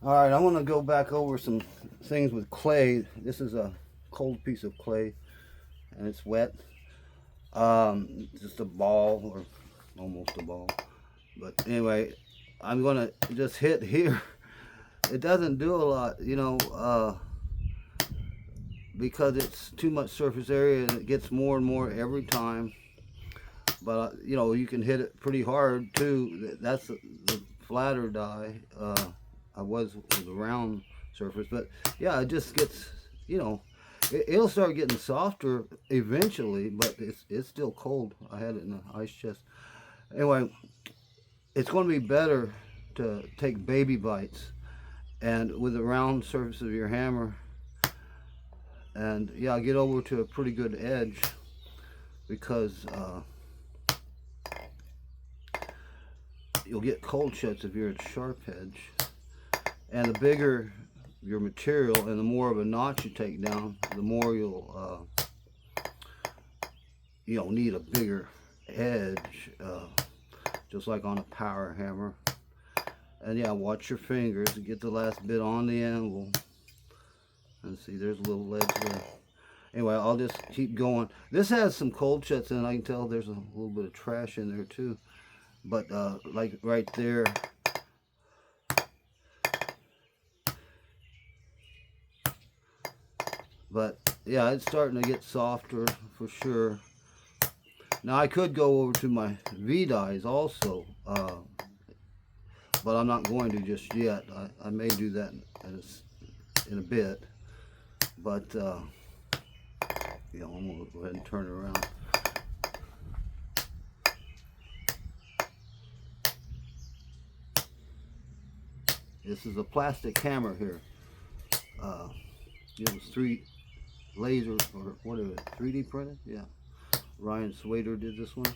All right, I want to go back over some things with clay. This is a cold piece of clay and it's wet. Just a ball or almost a ball. But anyway, I'm going to just hit here. It doesn't do a lot, because it's too much surface area and it gets more and more every time. But, you can hit it pretty hard too. That's the flatter die. I was with a round surface, but yeah, it just gets, it'll start getting softer eventually, but it's still cold. I had it in the ice chest. Anyway, it's going to be better to take baby bites and with the round surface of your hammer, and yeah, get over to a pretty good edge because you'll get cold shuts if you're at sharp edge. And the bigger your material and the more of a notch you take down, the more you'll need a bigger edge, just like on a power hammer. And yeah, watch your fingers to get the last bit on the anvil. And see, there's a little ledge there. Anyway, I'll just keep going. This has some cold shuts in it. I can tell there's a little bit of trash in there too. But like right there, but yeah, it's starting to get softer for sure. Now I could go over to my V dies also, but I'm not going to just yet. I may do that in a bit, but I'm gonna go ahead and turn it around. This is a plastic hammer here. It was three laser or what is it? 3D printed? Yeah. Ryan Swader did this one,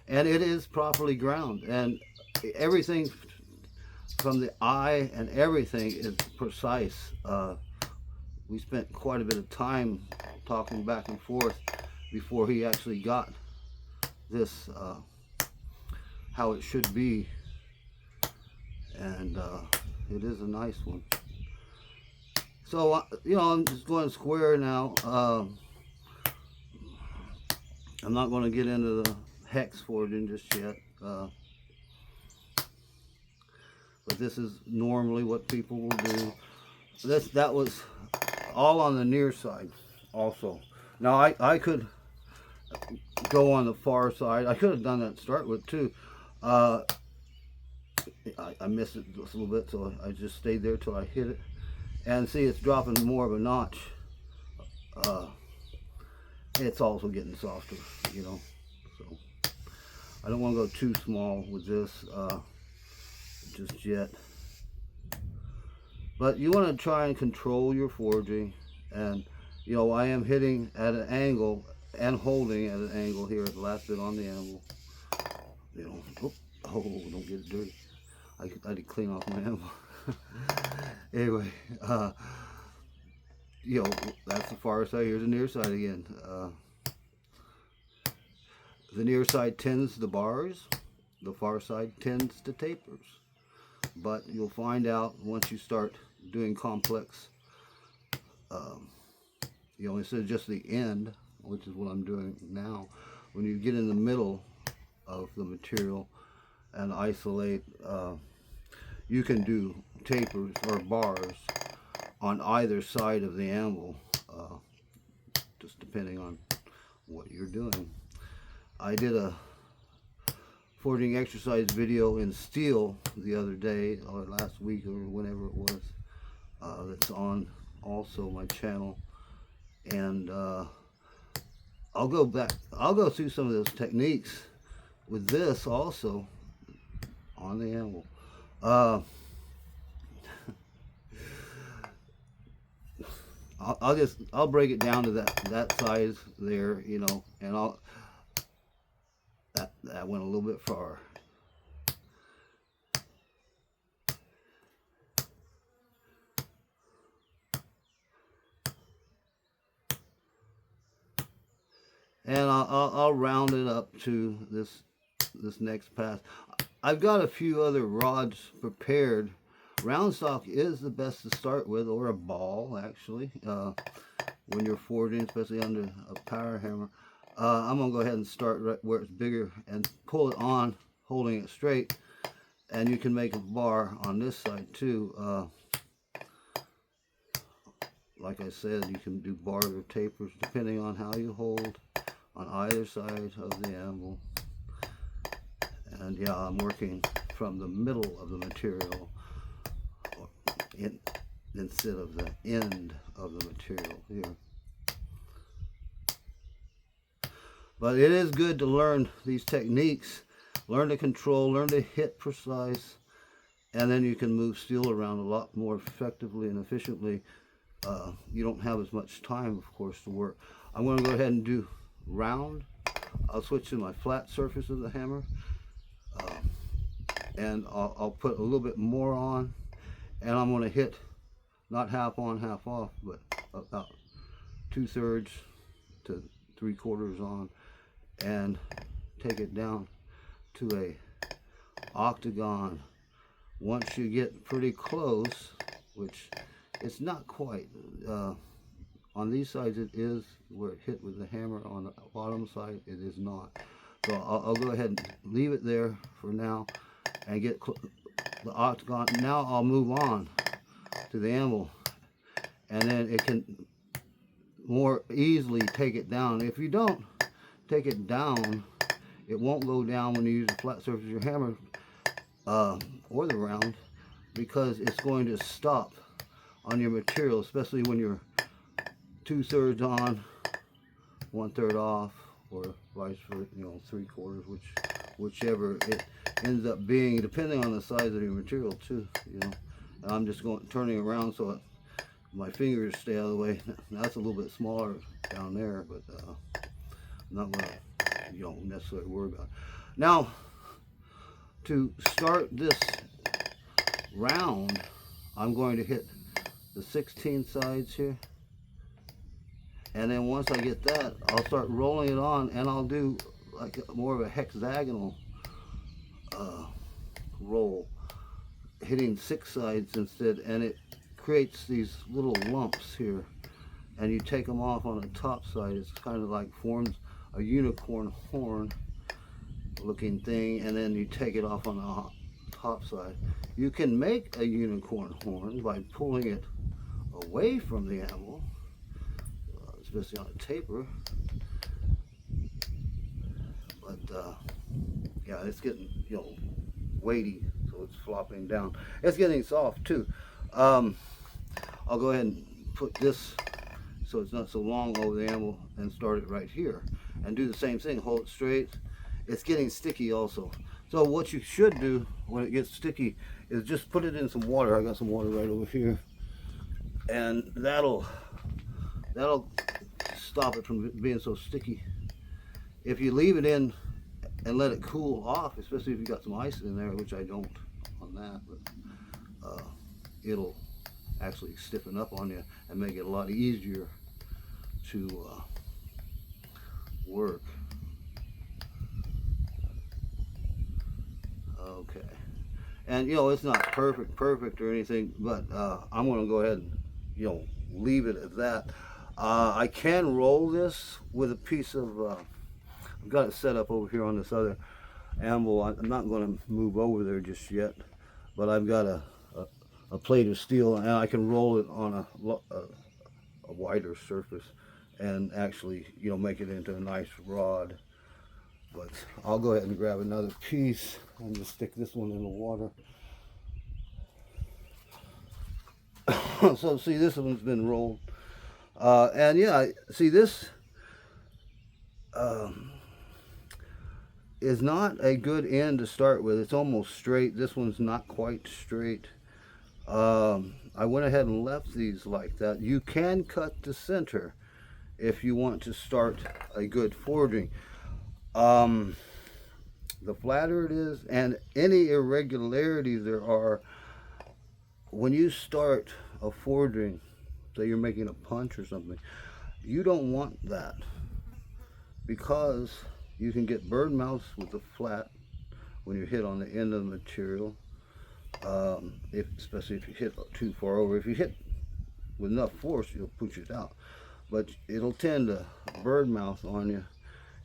and it is properly ground, and everything from the eye and everything is precise. We spent quite a bit of time talking back and forth before he actually got this how it should be, and it is a nice one. So I'm just going square now. I'm not going to get into the hex forging just yet, but this is normally what people will do. That was all on the near side also. Now I could go on the far side. I could have done that to start with too. I missed it just a little bit, so I just stayed there till I hit it. And see, it's dropping more of a notch. It's also getting softer, So I don't want to go too small with this just yet. But you want to try and control your forging, and I am hitting at an angle and holding at an angle here at the last bit on the anvil. Oh, don't get it dirty. I had to clean off my anvil. Anyway, that's the far side. Here's the near side again. The near side tends to bars. The far side tends to tapers. But you'll find out once you start doing complex, instead of just the end, which is what I'm doing now, when you get in the middle of the material and isolate, you can do tapers or bars on either side of the anvil, just depending on what you're doing. I did a forging exercise video in steel the other day or last week or whenever it was, that's on also my channel, and I'll go through some of those techniques with this also on the anvil. I'll break it down to that size there, and that went a little bit far. And I'll round it up to this next pass. I've got a few other rods prepared Round stock is the best to start with, or a ball actually, when you're forging, especially under a power hammer. I'm going to go ahead and start right where it's bigger and pull it on, holding it straight. And you can make a bar on this side too. Like I said, you can do bars or tapers depending on how you hold on either side of the anvil. And yeah, I'm working from the middle of the material instead of the end of the material here. But it is good to learn these techniques, learn to control, learn to hit precise, and then you can move steel around a lot more effectively and efficiently. You don't have as much time, of course, to work. I'm going to go ahead and do round. I'll switch to my flat surface of the hammer, and I'll put a little bit more on, and I'm going to hit not half on, half off, but about 2/3 to 3/4 on, and take it down to a octagon. Once you get pretty close, which it's not quite, on these sides it is where it hit with the hammer. On the bottom side it is not. So I'll go ahead and leave it there for now and get the octagon. Now I'll move on to the anvil, and then it can more easily take it down. If you don't take it down, it won't go down when you use the flat surface of your hammer, or the round, because it's going to stop on your material, especially when you're 2/3 on, 1/3 off, or vice versa, 3/4, whichever it ends up being, depending on the size of your material too. And I'm just turning around so my fingers stay out of the way. That's a little bit smaller down there, but I'm not going to necessarily worry about it. Now, to start this round, I'm going to hit the 16 sides here, and then once I get that, I'll start rolling it on, and I'll do like more of a hexagonal roll, hitting 6 sides instead, and it creates these little lumps here, and you take them off on the top side. It's kind of like forms a unicorn horn looking thing, and then you take it off on the top side. You can make a unicorn horn by pulling it away from the anvil, especially on a taper. But yeah, it's getting weighty, so it's flopping down. It's getting soft too. I'll go ahead and put this so it's not so long over the anvil and start it right here, and do the same thing. Hold it straight. It's getting sticky also. So what you should do when it gets sticky is just put it in some water. I got some water right over here, and that'll stop it from being so sticky. If you leave it in and let it cool off, especially if you got some ice in there, which I don't on that, but it'll actually stiffen up on you and make it a lot easier to work. Okay, and it's not perfect or anything, but I'm going to go ahead and leave it at that. I can roll this with a piece of I've got it set up over here on this other anvil. I'm not going to move over there just yet, but I've got a plate of steel, and I can roll it on a wider surface and actually make it into a nice rod. But I'll go ahead and grab another piece and just stick this one in the water. So see, this one's been rolled, and yeah, see, this is not a good end to start with. It's almost straight. This one's not quite straight. I went ahead and left these like that. You can cut the center if you want to start a good forging. The flatter it is, and any irregularities there are, when you start a forging, say you're making a punch or something, you don't want that, because you can get bird mouths with the flat when you hit on the end of the material. Especially if you hit too far over. If you hit with enough force, you'll push it out. But it'll tend to bird mouth on you,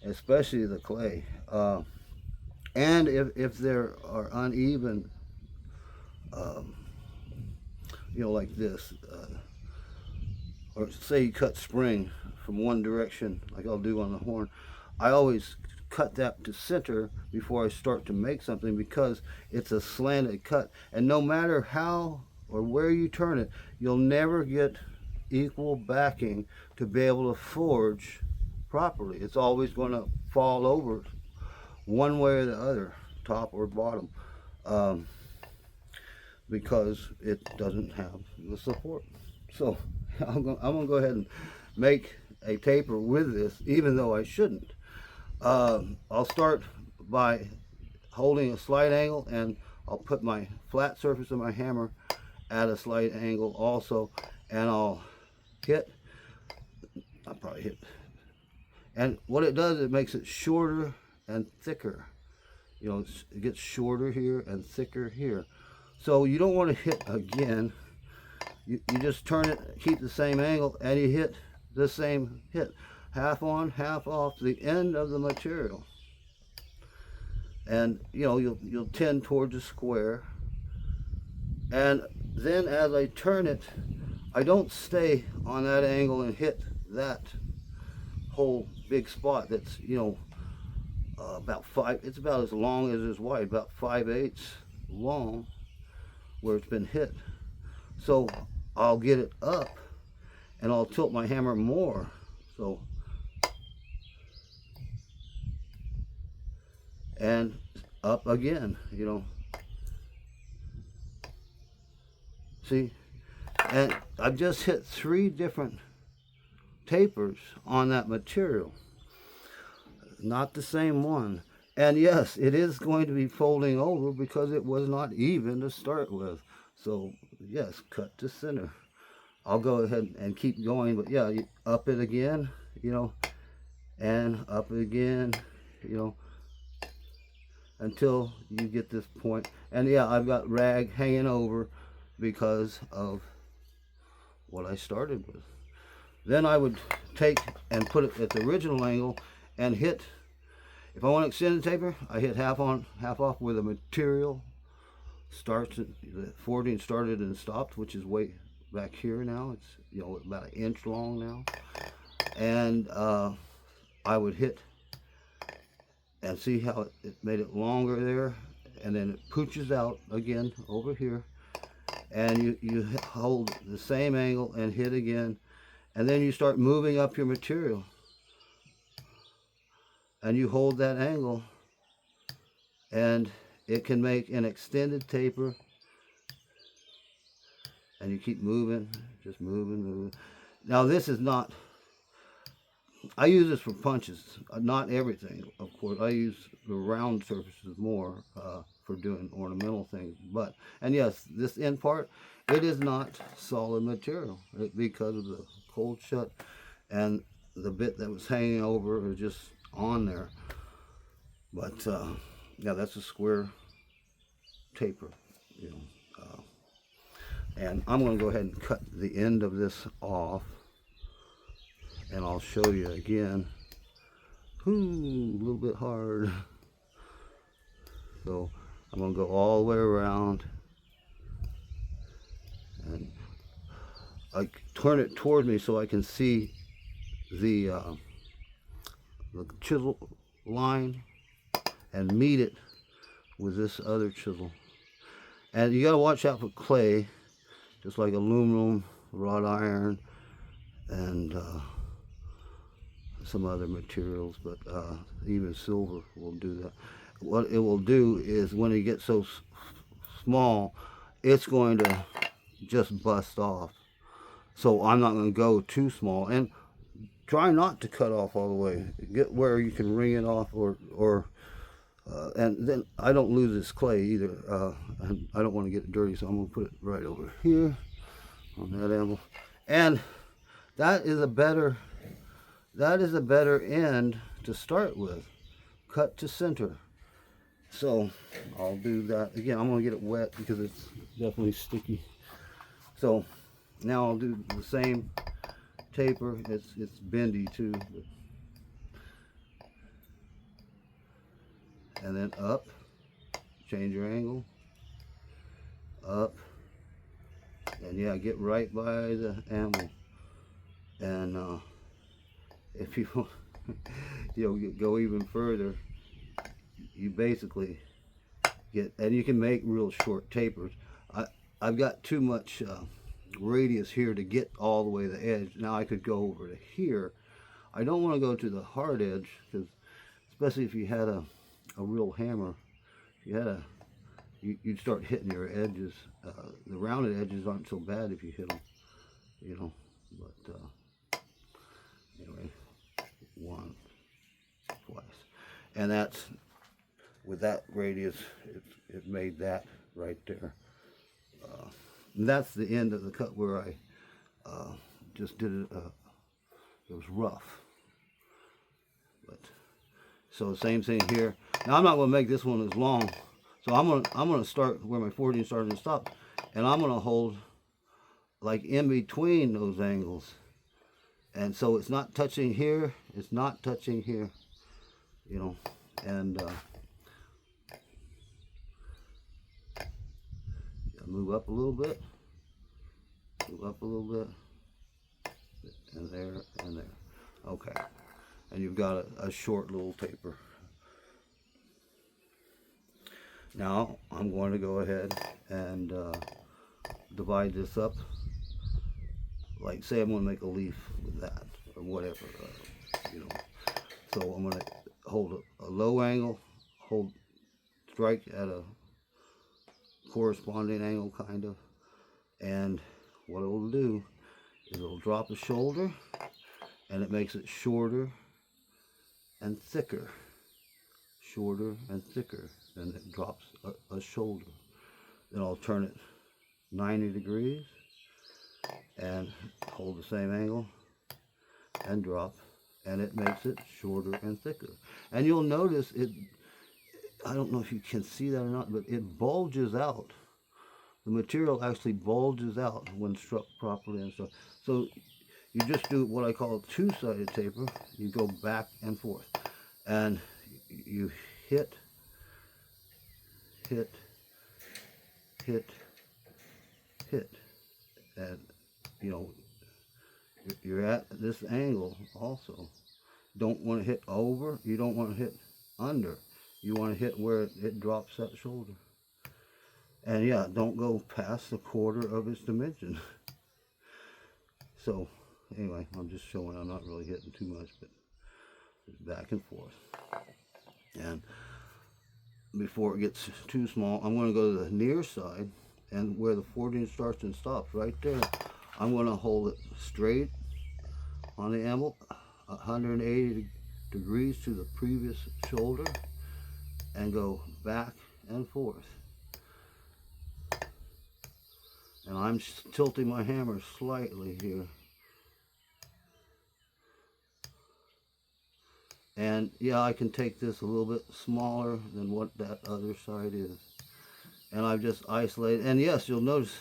especially the clay. And if there are uneven, um, like this, or say you cut spring from one direction, like I'll do on the horn, I always cut that to center before I start to make something, because it's a slanted cut, and no matter how or where you turn it, you'll never get equal backing to be able to forge properly. It's always going to fall over one way or the other, top or bottom, because it doesn't have the support. So I'm going to go ahead and make a taper with this, even though I shouldn't. I'll start by holding a slight angle, and I'll put my flat surface of my hammer at a slight angle also, and I'll probably hit, and what it does, it makes it shorter and thicker. It gets shorter here and thicker here. So you don't want to hit again. You just turn it, keep the same angle, and you hit the same hit. Half on, half off the end of the material. And you'll tend towards a square. And then as I turn it, I don't stay on that angle and hit that whole big spot that's it's about as long as it's wide, about 5/8 long, where it's been hit. So I'll get it up, and I'll tilt my hammer more. So, and up again, See, and I've just hit 3 different tapers on that material. Not the same one. And yes, it is going to be folding over because it was not even to start with. So yes, cut to center. I'll go ahead and keep going, but yeah, you up it again, and up it again, until you get this point. And yeah, I've got rag hanging over because of what I started with. Then I would take and put it at the original angle and hit. If I want to extend the taper, I hit half on, half off where the material starts. The forging started and stopped, which is way back here now. It's about 1 inch long now. And I would hit and see how it made it longer there, and then it pooches out again over here, and you hold the same angle and hit again, and then you start moving up your material, and you hold that angle, and it can make an extended taper, and you keep moving, just moving. Now this is not, I use this for punches, not everything, of course. I use the round surfaces more for doing ornamental things. And yes, this end part, it is not solid material because of the cold shut, and the bit that was hanging over is just on there. But yeah, that's a square taper, and I'm going to go ahead and cut the end of this off, and I'll show you again. A little bit hard. So I'm going to go all the way around, and I turn it toward me so I can see the chisel line and meet it with this other chisel. And you got to watch out for clay, just like aluminum, wrought iron, and some other materials, but even silver will do that. What it will do is, when it gets so small, it's going to just bust off. So I'm not going to go too small, and try not to cut off all the way. Get where you can wring it off, or and then I don't lose this clay either. And I don't want to get it dirty, so I'm going to put it right over here on that anvil. And that is a better end to start with. Cut to center. So I'll do that again. I'm gonna get it wet because it's definitely sticky. So now I'll do the same taper. It's bendy too, and then up, change your angle, up, and yeah, get right by the animal. And if you go even further, you basically get, and you can make real short tapers. I've got too much radius here to get all the way to the edge. Now I could go over to here. I don't want to go to the hard edge, because especially if you had a real hammer, if you had you'd start hitting your edges. The rounded edges aren't so bad if you hit them, but anyway, once, twice, and that's with that radius. It made that right there. And that's the end of the cut where I just did it. It was rough, but so same thing here. Now I'm not going to make this one as long, so I'm gonna start where my 14 started and stopped, and I'm gonna hold like in between those angles, and so it's not touching here. It's not touching here, and move up a little bit, move up a little bit, and there, and there. Okay, and you've got a short little taper. Now I'm going to go ahead and divide this up. Like, say I'm going to make a leaf with that, or whatever, So I'm going to hold a low angle, strike at a corresponding angle, kind of, and what it will do is it'll drop a shoulder, and it makes it shorter and thicker, and it drops a shoulder. Then I'll turn it 90 degrees and hold the same angle and drop, and it makes it shorter and thicker. And you'll notice it, I don't know if you can see that or not, but it bulges out. The material actually bulges out when struck properly and stuff. So you just do what I call a two-sided taper. You go back and forth, and you hit, and you're at this angle also. Don't want to hit over, you don't want to hit under. You want to hit where it drops that shoulder. And yeah, don't go past the quarter of its dimension. So anyway, I'm just showing I'm not really hitting too much, but just back and forth. And before it gets too small, I'm going to go to the near side, and where the 14 starts and stops, right there, I'm going to hold it straight on the anvil, 180 degrees to the previous shoulder, and go back and forth. And I'm tilting my hammer slightly here. And yeah, I can take this a little bit smaller than what that other side is. And I've just isolated, and yes, you'll notice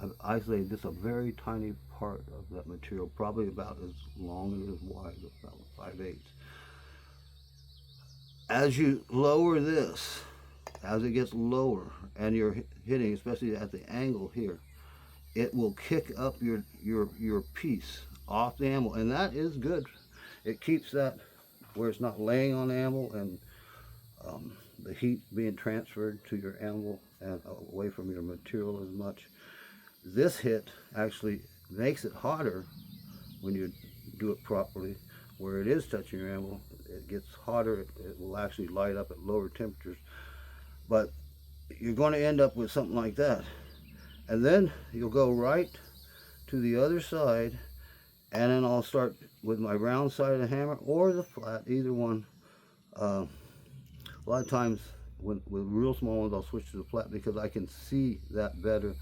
I've isolated just a very tiny part of that material, probably about as long and as wide, about 5/8. As you lower this, as it gets lower, and you're hitting, especially at the angle here, it will kick up your piece off the anvil, and that is good. It keeps that where it's not laying on the anvil, and the heat being transferred to your anvil and away from your material as much. This hit actually makes it hotter when you do it properly. Where it is touching your anvil, it gets hotter. It will actually light up at lower temperatures. But you're going to end up with something like that. And then you'll go right to the other side, and then I'll start with my round side of the hammer or the flat, either one. A lot of times with real small ones, I'll switch to the flat because I can see that better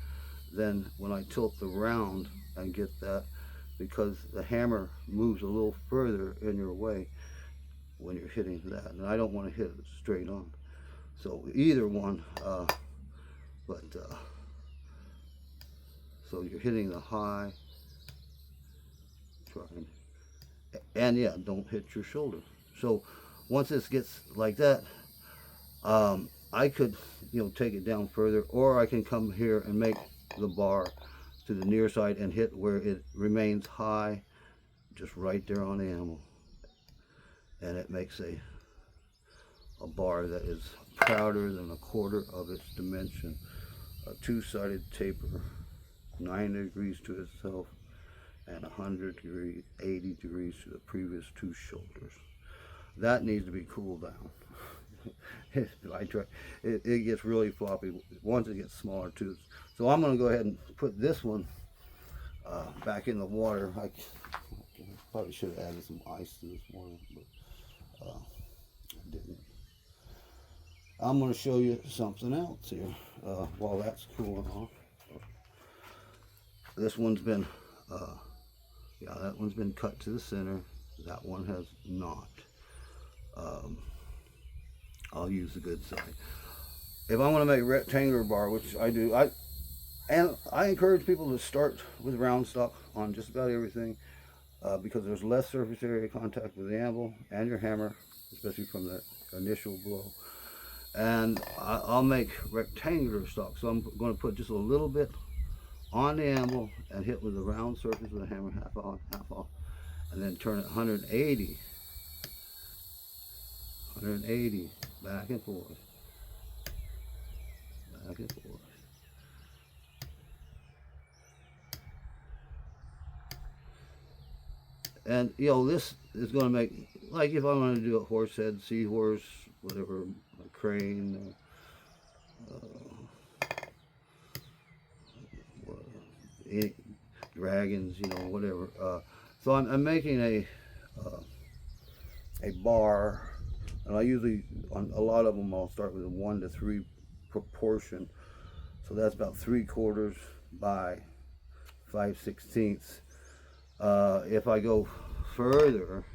than when I tilt the round and get that, because the hammer moves a little further in your way. when you're hitting that, and I don't want to hit it straight on. So either one, so you're hitting the high, trying, and yeah, don't hit your shoulder. So once this gets like that, I could, take it down further, or I can come here and make the bar to the near side and hit where it remains high, just right there on the animal, and it makes a bar that is prouder than a quarter of its dimension. A two-sided taper, 90 degrees to itself, and 100 degrees, 80 degrees to the previous two shoulders. That needs to be cooled down. It gets really floppy once it gets smaller too. So I'm going to go ahead and put this one back in the water. I probably should have added some ice to this morning, but I didn't. I'm going to show you something else here while that's cooling off. This one's been, that one's been cut to the center. That one has not. I'll use the good side. If I want to make a rectangular bar, which I do, I encourage people to start with round stock on just about everything because there's less surface area contact with the anvil and your hammer, especially from the initial blow. And I'll make rectangular stock, so I'm going to put just a little bit on the anvil and hit with the round surface with the hammer, half on, half off, and then turn it 180, back and forth, back and forth. And this is going to make, like if I want to do a horse head, seahorse, whatever, a crane, any dragons, whatever. So I'm making a bar, and I usually, on a lot of them, I'll start with a 1-to-3 proportion. So that's about 3/4 by 5/16. If I go further,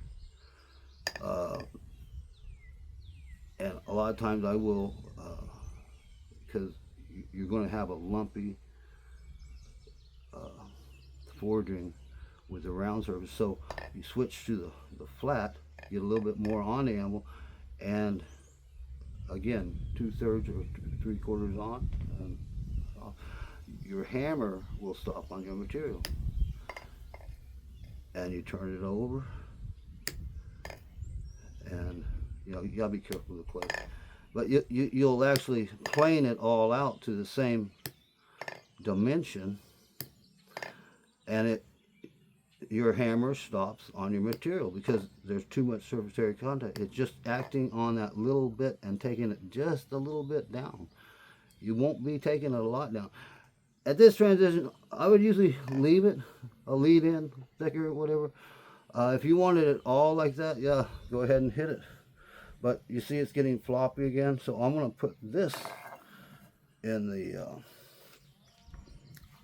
and a lot of times I will, because you're going to have a lumpy forging with the round surface, so you switch to the flat, get a little bit more on the anvil, and again 2/3 or 3/4 on, and your hammer will stop on your material, and you turn it over, and you gotta be careful with the clay, but you'll actually plane it all out to the same dimension, and your hammer stops on your material because there's too much surface area contact. It's just acting on that little bit and taking it just a little bit down. You won't be taking it a lot down. At this transition, I would usually leave it a lead in, thicker, whatever. If you wanted it all like that, yeah, go ahead and hit it. But you see it's getting floppy again, so I'm going to put this in the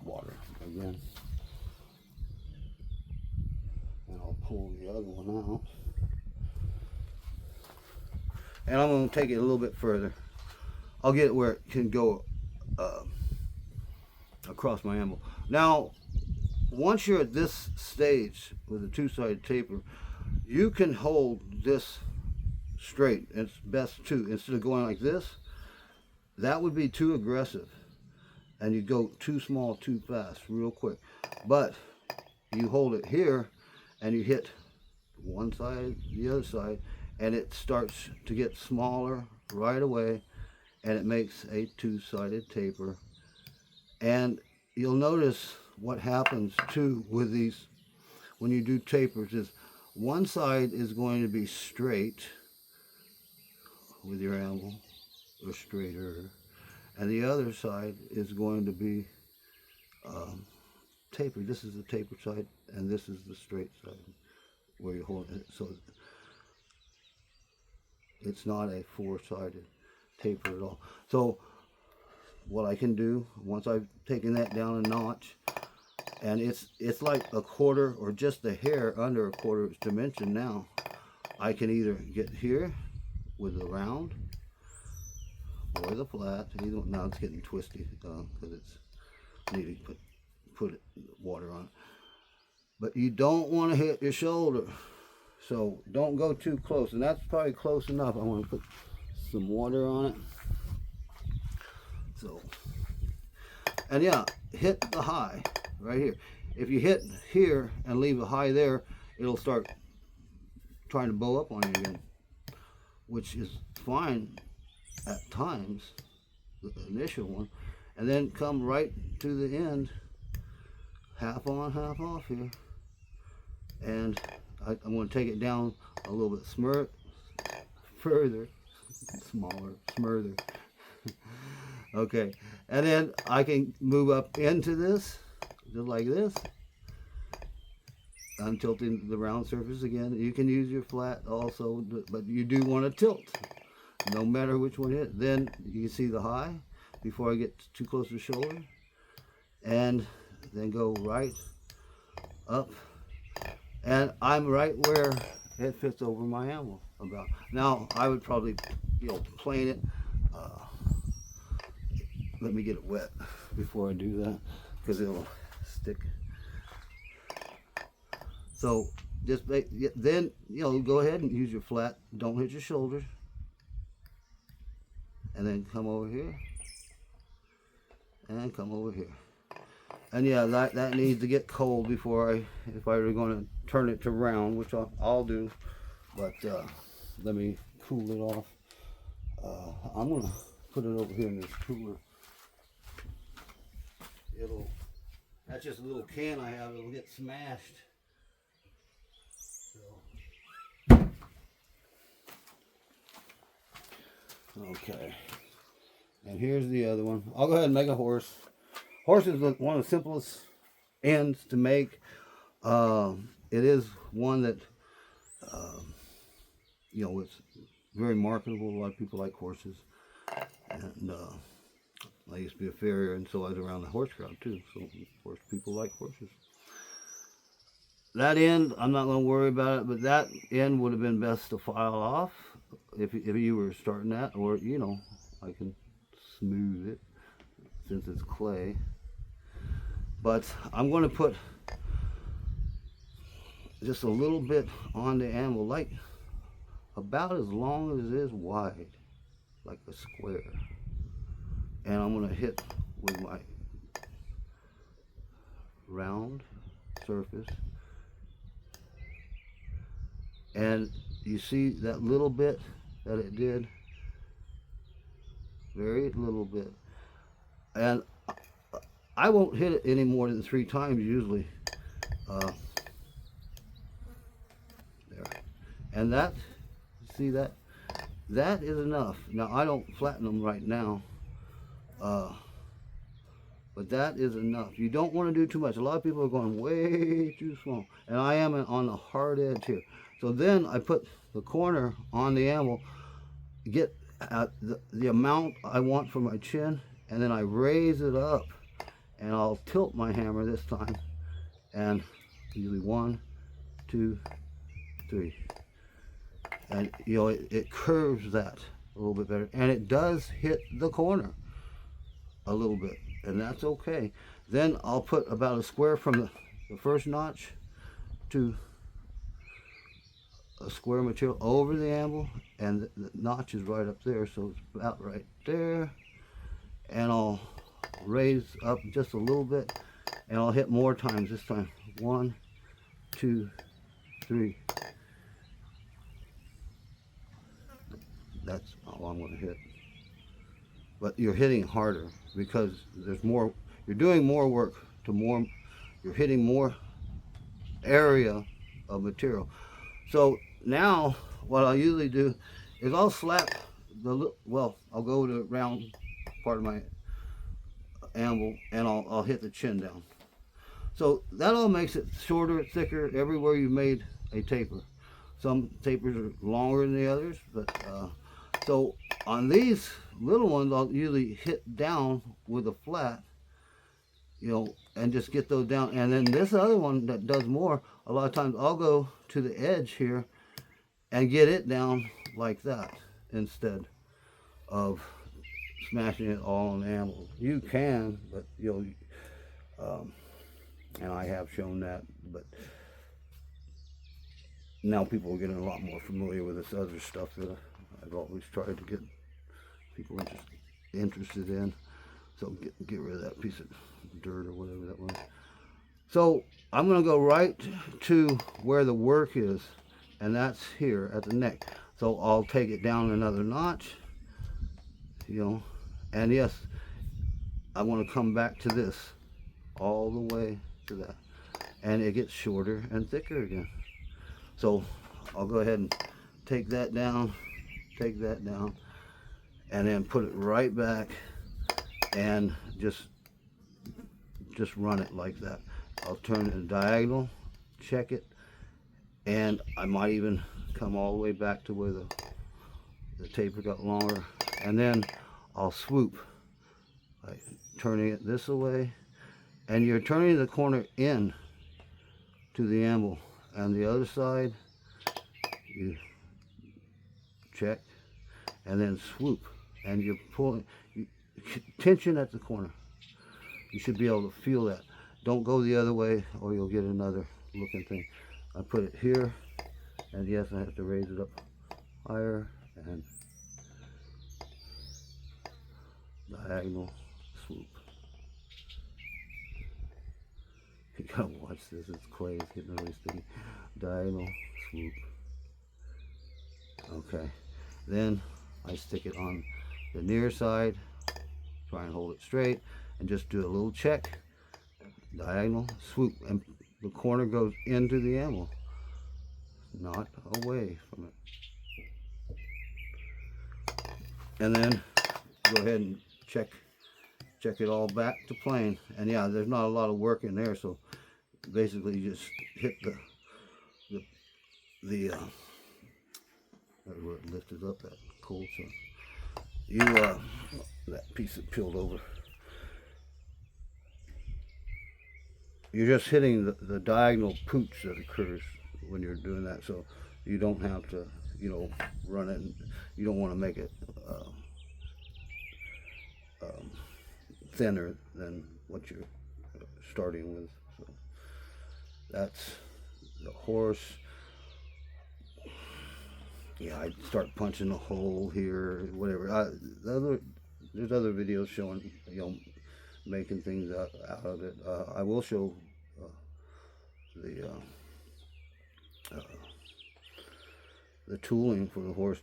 water again. And I'll pull the other one out. And I'm going to take it a little bit further. I'll get it where it can go across my anvil. Now, once you're at this stage with a two-sided taper, you can hold this straight. It's best to, instead of going like this, that would be too aggressive. And you go too small, too fast, real quick. But you hold it here, and you hit one side, the other side, and it starts to get smaller right away, and it makes a two-sided taper. And you'll notice what happens too with these, when you do tapers, is one side is going to be straight with your anvil, or straighter, and the other side is going to be tapered. This is the tapered side, and this is the straight side where you hold it. So it's not a four-sided taper at all. So what I can do, once I've taken that down a notch, and it's like a quarter or just a hair under a quarter its dimension now, I can either get here with the round or the flat. Either one. Now it's getting twisty because it's needing to put water on it. But you don't want to hit your shoulder, so don't go too close. And that's probably close enough. I want to put some water on it. So, and yeah, hit the high right here. If you hit here and leave the high there, it'll start trying to bow up on you again, which is fine at times, the initial one, and then come right to the end, half on, half off here, and I'm going to take it down a little bit further, smoother. Okay, and then I can move up into this, just like this. I'm tilting the round surface again. You can use your flat also, but you do want to tilt, no matter which one hit. Then you can see the high before I get too close to the shoulder, and then go right up, and I'm right where it fits over my animal. About now, I would probably, plane it. Let me get it wet before I do that, because it'll stick. So just then, go ahead and use your flat. Don't hit your shoulders. And then come over here. And come over here. And yeah, that needs to get cold before if I were going to turn it to round, which I'll do. But let me cool it off. I'm going to put it over here in this cooler. That's just a little can I have. It'll get smashed. Okay, and here's the other one. I'll go ahead and make a horse. Horse is one of the simplest ends to make. It is one that, it's very marketable. A lot of people like horses. And I used to be a farrier, and so I was around the horse crowd too. So, of course, people like horses. That end, I'm not going to worry about it, but that end would have been best to file off if you were starting that, or, I can smooth it since it's clay. But I'm going to put just a little bit on the animal, like about as long as it is wide, like a square. And I'm going to hit with my round surface. And you see that little bit that it did? Very little bit. And I won't hit it any more than 3 times usually. There. And that, see that? That is enough. Now I don't flatten them right now. But that is enough. You don't want to do too much. A lot of people are going way too small. And I am on the hard edge here. So then I put the corner on the animal, get at the amount I want for my chin, and then I raise it up, and I'll tilt my hammer this time, and usually 1, 2, 3. And it curves that a little bit better, and it does hit the corner a little bit, and that's okay. Then I'll put about a square from the first notch to a square material over the anvil, and the notch is right up there, so it's about right there. And I'll raise up just a little bit, and I'll hit more times this time. 1, 2, 3. That's all I'm going to hit. But you're hitting harder because there's more. You're doing more work to more. You're hitting more area of material. So now what I usually do is I'll slap I'll go to the round part of my anvil, and I'll hit the chin down. So that all makes it shorter, thicker everywhere you made a taper. Some tapers are longer than the others, but so on these little ones I'll usually hit down with a flat, and just get those down. And then this other one that does more, a lot of times I'll go to the edge here and get it down like that instead of smashing it all on the anvil. You can, but and I have shown that, but now people are getting a lot more familiar with this other stuff that I've always tried to get people interested in. So get rid of that piece of dirt or whatever that was. So I'm going to go right to where the work is, and that's here at the neck. So I'll take it down another notch, and yes, I want to come back to this all the way to that, and it gets shorter and thicker again. So I'll go ahead and take that down, and then put it right back, and just run it like that. I'll turn it diagonal, check it, and I might even come all the way back to where the taper got longer, and then I'll swoop, like turning it this way, and you're turning the corner in to the anvil, and the other side you check, and then swoop, and you're pulling, tension at the corner. You should be able to feel that. Don't go the other way or you'll get another looking thing. I put it here, and yes, I have to raise it up higher, and diagonal swoop. You gotta watch this, it's clay, it's getting really sticky. Diagonal swoop. Okay, then I stick it on the near side, try and hold it straight, and just do a little check, diagonal swoop, and the corner goes into the anvil, not away from it. And then go ahead and check it all back to plane. And yeah, there's not a lot of work in there, so basically you just hit that's where it lifted up, that cold, so you that piece that peeled over, you're just hitting the diagonal pooch that occurs when you're doing that, so you don't have to run it, and you don't want to make it thinner than what you're starting with. So that's the horse. Yeah, I'd start punching a hole here, whatever. There's other videos showing, making things out of it. I will show the tooling for the horse.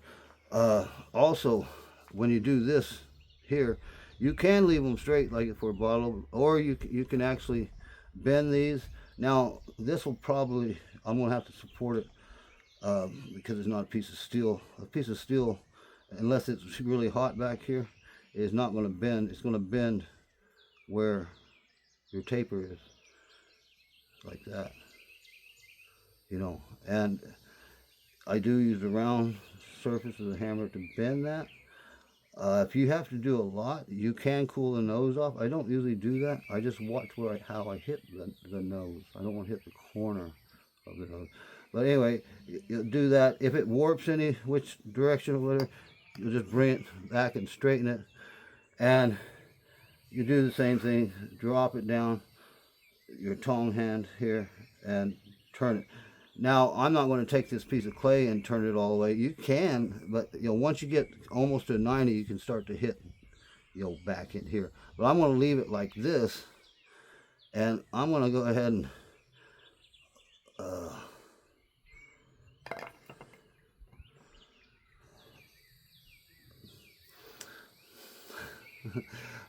Also, when you do this here, you can leave them straight like for a bottle, or you can actually bend these. Now, this will probably, I'm going to have to support it because it's not a piece of steel. A piece of steel, unless it's really hot back here, is not going to bend. It's going to bend where your taper is, like that, and I do use the round surface of the hammer to bend that. If you have to do a lot, you can cool the nose off. I don't usually do that. I just watch how I hit the nose. I don't want to hit the corner of the nose. But anyway, you'll do that. If it warps any which direction or whatever, you'll just bring it back and straighten it. And you do the same thing. Drop it down your tong hand here and turn it. Now, I'm not going to take this piece of clay and turn it all the way. You can, but once you get almost to 90, you can start to hit back in here. But I'm going to leave it like this, and I'm going to go ahead and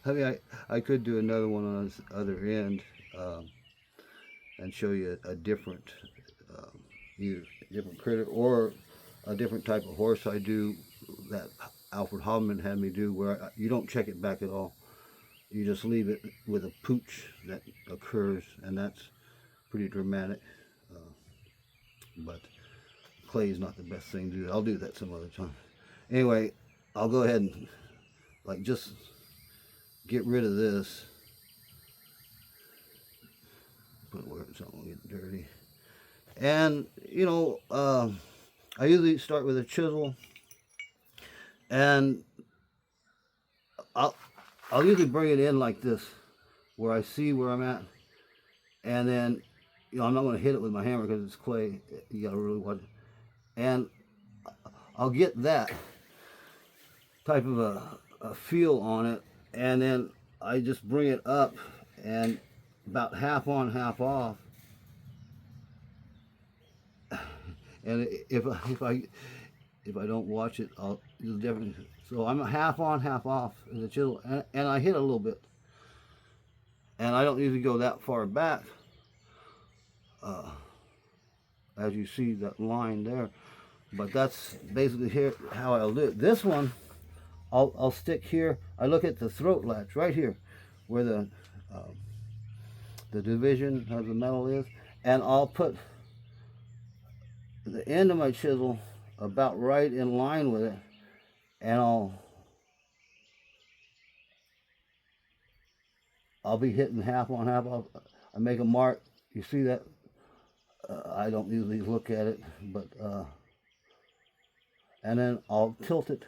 I mean, I could do another one on this other end and show you a different either different critter or a different type of horse I do that Alfred Hobbman had me do, where you don't check it back at all. You just leave it with a pooch that occurs, and that's pretty dramatic. But clay is not the best thing to do. I'll do that some other time. Anyway, I'll go ahead and just get rid of this. Put it where it's not going to get dirty. And I usually start with a chisel, and I'll I'll usually bring it in like this, where I see where I'm at, and then I'm not going to hit it with my hammer because it's clay. You got to really watch it. And I'll get that type of a feel on it, and then I just bring it up and about half on, half off. And if I don't watch it, it'll definitely. So I'm half on, half off as a chisel, and I hit a little bit, and I don't usually go that far back. As you see that line there, but that's basically here how I'll do it. This one, I'll stick here. I look at the throat latch right here, where the division of the metal is, and I'll put the end of my chisel about right in line with it, and I'll be hitting half on, half off. I make a mark. You see that? I don't usually look at it, but and then I'll tilt it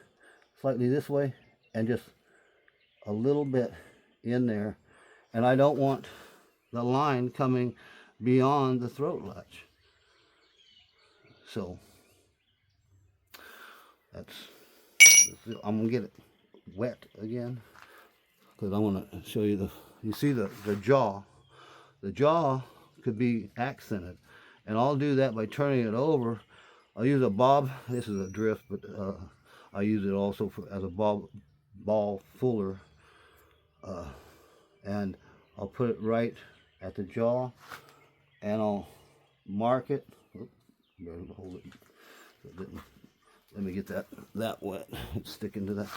slightly this way and just a little bit in there, and I don't want the line coming beyond the throat latch. So I'm gonna get it wet again because I want to show you you see the jaw. The jaw could be accented, and I'll do that by turning it over. I'll use a bob. This is a drift, but I use it also as a ball fuller, and I'll put it right at the jaw, and I'll mark it. Oops, better hold it. Let me get that wet. It's sticking to that.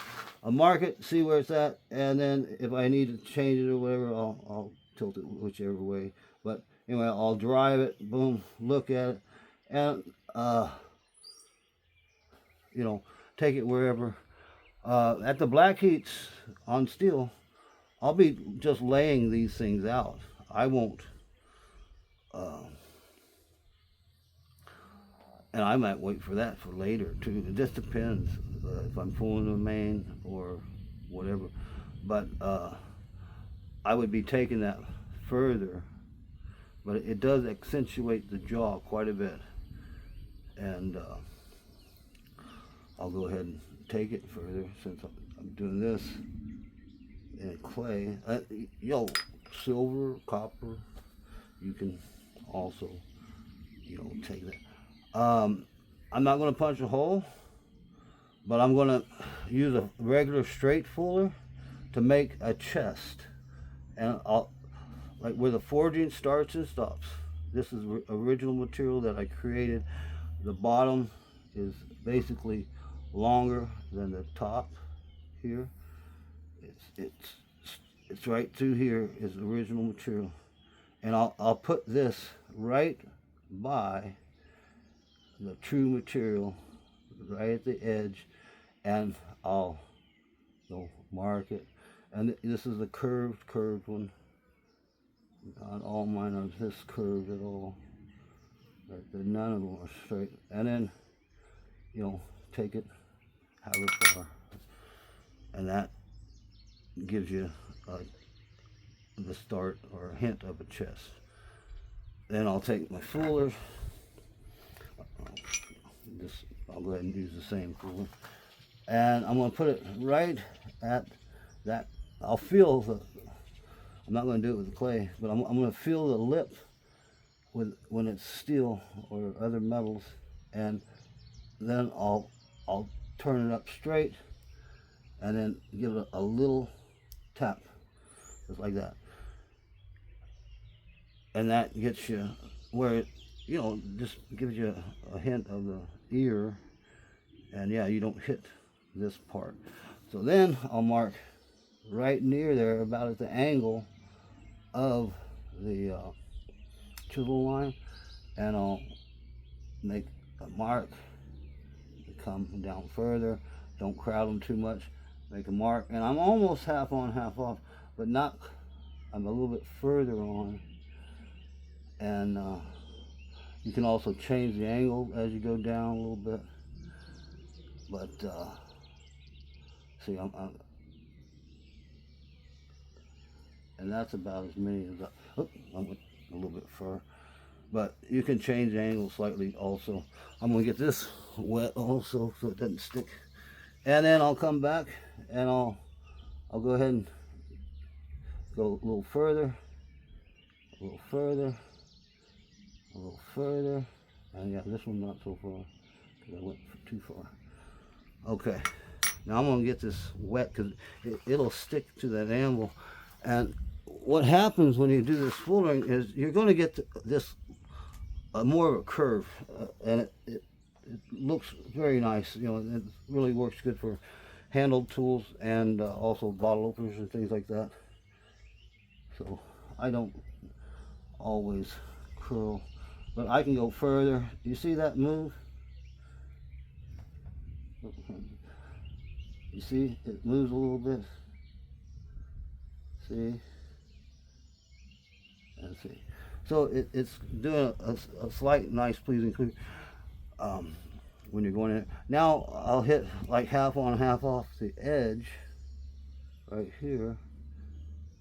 I'll mark it, see where it's at, and then if I need to change it or whatever, I'll tilt it whichever way. But anyway, I'll drive it, boom, look at it, and take it wherever. At the black heats on steel, I'll be just laying these things out. I won't, and I might wait for that for later too. It just depends if I'm pulling the main or whatever. But I would be taking that further, but it does accentuate the jaw quite a bit, and I'll go ahead and take it further since I'm doing this in clay. Silver, copper, you can also take that. I'm not going to punch a hole, but I'm going to use a regular straight fuller to make a chest, and I'll like where the forging starts and stops. This is original material that I created. The bottom is basically longer than the top here. It's right through here is original material, and I'll put this right by the true material right at the edge, and I'll mark it. And this is the curved one. Not all mine are this curved at all. None of them are straight. And then take it however far, and that gives you the start or a hint of a chest. Then I'll take my fuller. I'll go ahead and use the same fuller, and I'm going to put it right at that. I'll feel I'm not going to do it with the clay, but I'm going to feel the lip when it's steel or other metals, and then I'll turn it up straight, and then give it a little tap, just like that, and that gets you where it just gives you a hint of the ear, and yeah, you don't hit this part. So then I'll mark right near there, about at the angle of the chisel line, and I'll make a mark, come down further, don't crowd them too much, make a mark, and I'm almost half on, half off, but I'm a little bit further on, and You can also change the angle as you go down a little bit. But see, and that's about as many as I went a little bit further. But you can change the angle slightly also. I'm gonna get this wet also so it doesn't stick. And then I'll come back and I'll go ahead and go a little further, a little further, a little further. And yeah, this one not so far because I went too far. Okay, now I'm gonna get this wet because it'll stick to that anvil. And what happens when you do this fullering is you're going to get this more of a curve, and it looks very nice. You know, it really works good for handled tools and also bottle openers and things like that. So I don't always curl, but I can go further. Do you see that move? You see, it moves a little bit. See? And see. So it's doing a slight, nice, pleasing clear when you're going in. Now I'll hit like half on, half off the edge right here,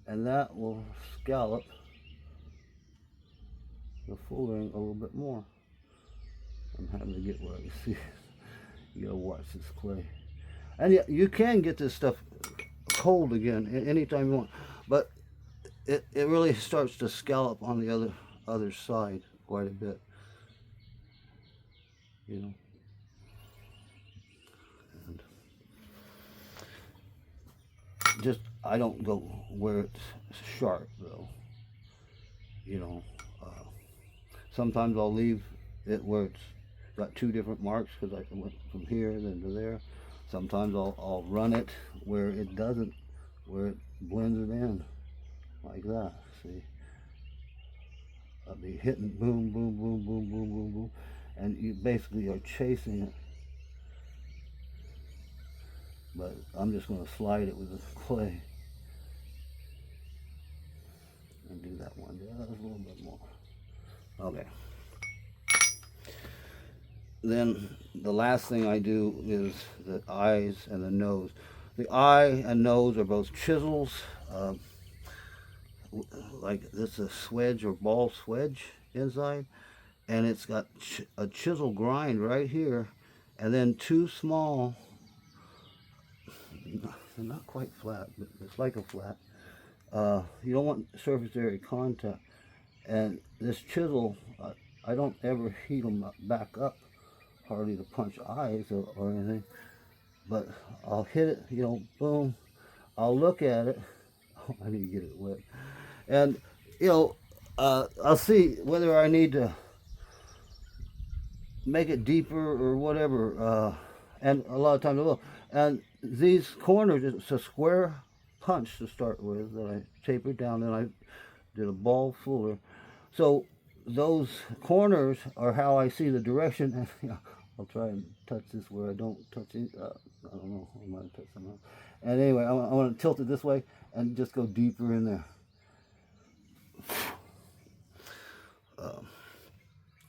and that will scallop the fullering a little bit more. I'm having to get where I see. You gotta watch this clay. And you can get this stuff cold again anytime you want, but it really starts to scallop on the other side quite a bit, you know. And just I don't go where it's sharp though, you know. Sometimes I'll leave it where it's got two different marks because I went from here then to there. Sometimes I'll run it where it doesn't, where it blends it in like that. See, I'll be hitting boom, boom, boom, boom, boom, boom, boom, and you basically are chasing it. But I'm just going to slide it with the clay and do that one just a little bit more. Okay. Then the last thing I do is the eyes and the nose. The eye and nose are both chisels. Like this is a swedge or ball swedge inside, and it's got a chisel grind right here, and then two small, they're not quite flat, but it's like a flat. You don't want surface area contact, and this chisel, I don't ever heat them back up hardly to punch eyes or anything, but I'll hit it, you know, boom, I'll look at it. Oh, I need to get it wet. And, you know, I'll see whether I need to make it deeper or whatever, and a lot of times I will. And these corners, it's a square punch to start with that I tapered down, and I did a ball fuller. So those corners are how I see the direction. And, you know, I'll try and touch this where I don't touch it. I don't know, I might touch something else. And anyway, I want to tilt it this way and just go deeper in there.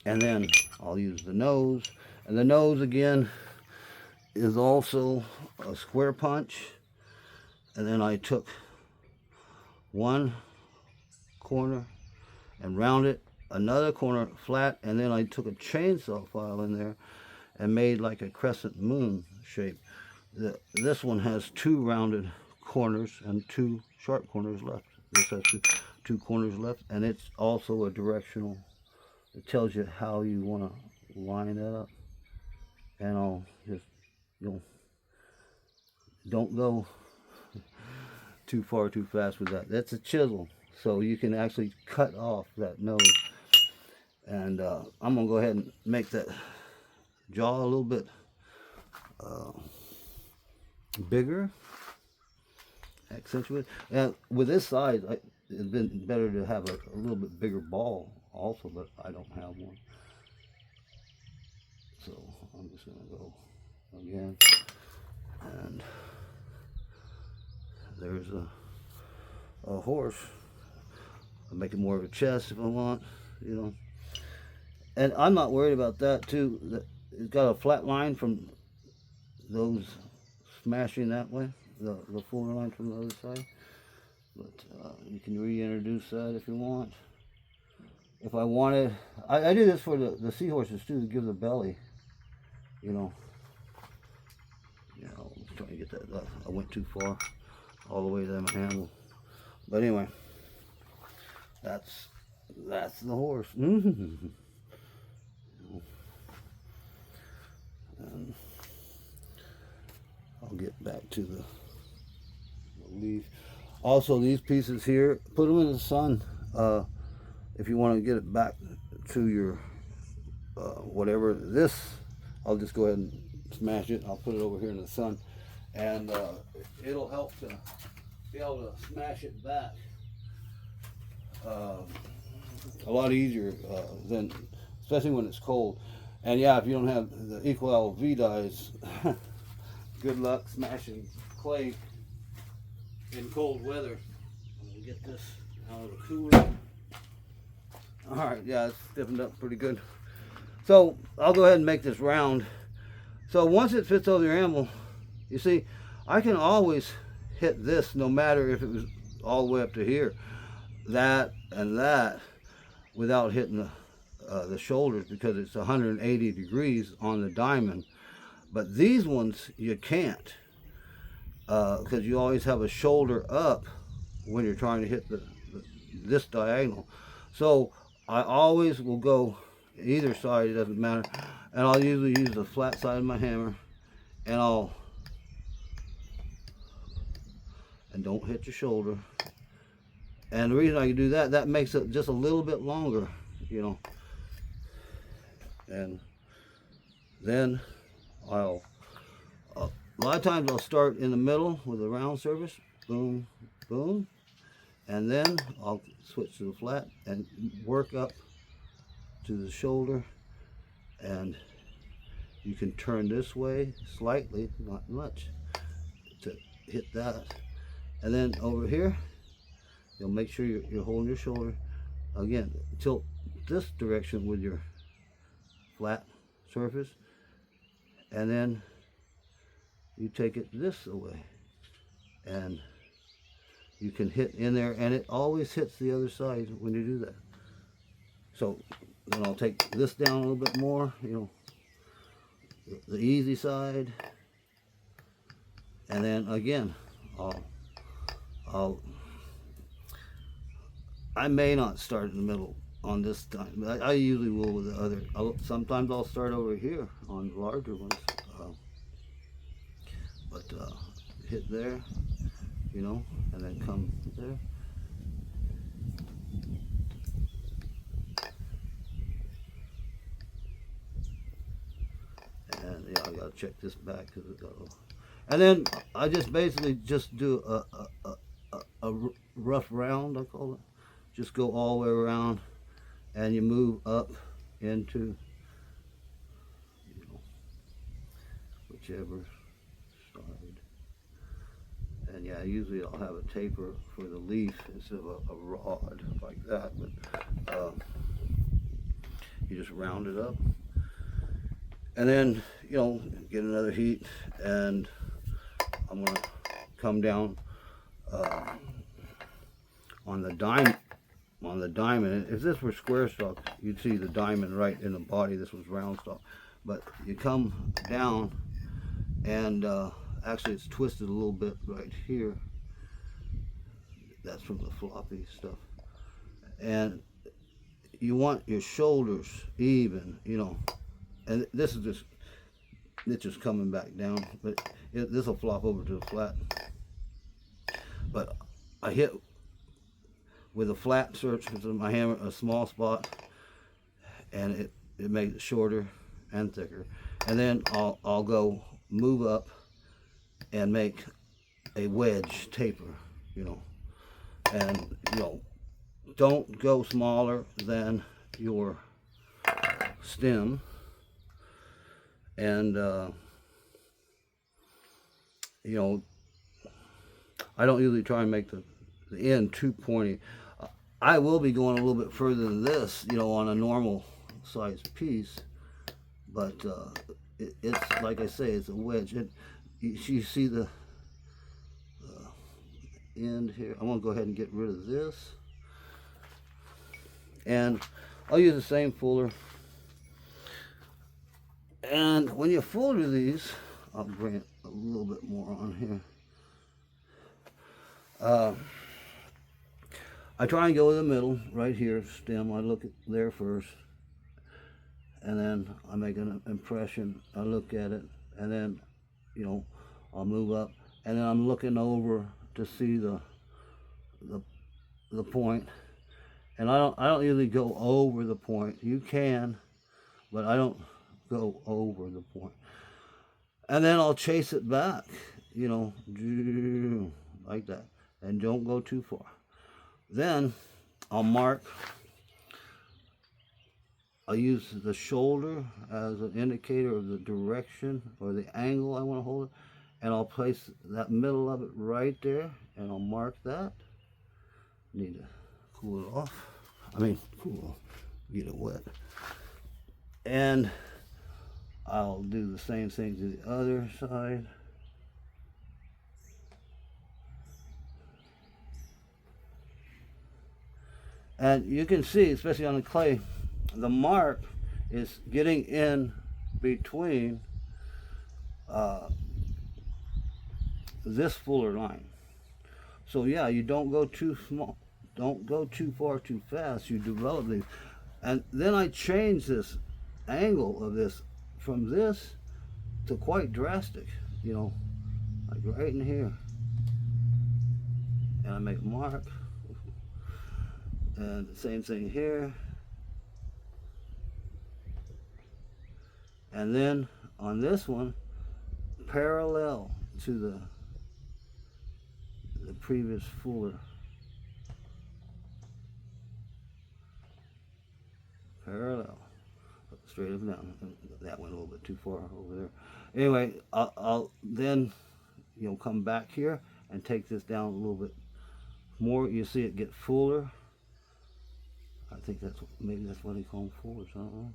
And then I'll use the nose. And the nose, again, is also a square punch. And then I took one corner and rounded it, another corner flat, and then I took a chainsaw file in there and made like a crescent moon shape. This one has two rounded corners and two sharp corners left. This has two corners left, and it's also a directional. It tells you how you want to line that up. And I'll just, you know, don't go too far too fast with that. That's a chisel, so you can actually cut off that nose. And I'm gonna go ahead and make that jaw a little bit bigger, accentuate. And with this size, it'd been better to have a little bit bigger ball also, but I don't have one. So I'm just gonna go again, and there's a horse. I'll make it more of a chest if I want, you know. And I'm not worried about that too. It's got a flat line from those smashing that way, the full line from the other side. But you can reintroduce that if you want. If I wanted, I do this for the seahorses too, to give the belly, you know. Yeah, I was trying to get that. I went too far, all the way to my handle. But anyway, that's the horse. And I'll get back to the leaf. Also, these pieces here, put them in the sun if you want to get it back to your whatever. This, I'll just go ahead and smash it. I'll put it over here in the sun, and it'll help to be able to smash it back a lot easier than, especially when it's cold. And yeah, if you don't have the equal LV dyes, good luck smashing clay in cold weather. We'll get this out of the cooler. Alright, yeah, it's stiffened up pretty good. So I'll go ahead and make this round. So once it fits over your animal, you see, I can always hit this no matter if it was all the way up to here, that and that, without hitting the shoulders, because it's 180 degrees on the diamond. But these ones you can't, because you always have a shoulder up when you're trying to hit this diagonal. So I always will go either side, it doesn't matter, and I'll usually use the flat side of my hammer, and don't hit your shoulder. And the reason I can do that, that makes it just a little bit longer, you know. And then a lot of times I'll start in the middle with a round surface, boom, boom, and then I'll switch to the flat and work up to the shoulder, and you can turn this way slightly, not much, to hit that. And then over here, you'll make sure you're holding your shoulder. Again, tilt this direction with your flat surface, and then you take it this way, and you can hit in there, and it always hits the other side when you do that. So then I'll take this down a little bit more, you know, the easy side, and then again I may not start in the middle on this time, but I usually will with the other. Sometimes I'll start over here on the larger ones, but hit there, you know, and then come there. And yeah, I gotta check this back because it got a little. And then I just basically just do a rough round, I call it. Just go all the way around, and you move up into, you know, whichever side. And yeah, usually I'll have a taper for the leaf instead of a rod like that, but you just round it up. And then, you know, get another heat, and I'm gonna come down on the diamond. If this were square stock, you'd see the diamond right in the body. This was round stock, but you come down, and actually it's twisted a little bit right here. That's from the floppy stuff. And you want your shoulders even, you know. And this is just, it's just coming back down, but this will flop over to the flat. But I hit with a flat surface of my hammer a small spot, and it makes it shorter and thicker. And then I'll go move up and make a wedge taper, you know. And, you know, don't go smaller than your stem. And, you know, I don't usually try and make the end too pointy. I will be going a little bit further than this, you know, on a normal size piece, but it's like I say, it's a wedge. You see the end here. I want to go ahead and get rid of this, and I'll use the same fuller. And when you fuller these, I'll bring it a little bit more on here. I try and go in the middle, right here, stem. I look at there first, and then I make an impression. I look at it, and then, you know, I'll move up, and then I'm looking over to see the point. And I don't usually go over the point. You can, but I don't go over the point. And then I'll chase it back, you know, like that, and don't go too far. Then I'll mark. I'll use the shoulder as an indicator of the direction or the angle I want to hold it, and I'll place that middle of it right there, and I'll mark that. Need to cool it off. I mean, cool, get it wet. And I'll do the same thing to the other side. And you can see, especially on the clay, the mark is getting in between this fuller line. So yeah, you don't go too small, don't go too far too fast. You develop these. And then I change this angle of this from this to quite drastic, you know, like right in here. And I make a mark. And the same thing here. And then on this one, parallel to the previous fuller. Parallel. Straight up and down. That went a little bit too far over there. Anyway, I'll then, you know, come back here and take this down a little bit more. You see it get fuller. I think maybe that's what they call them, fullers. I don't know.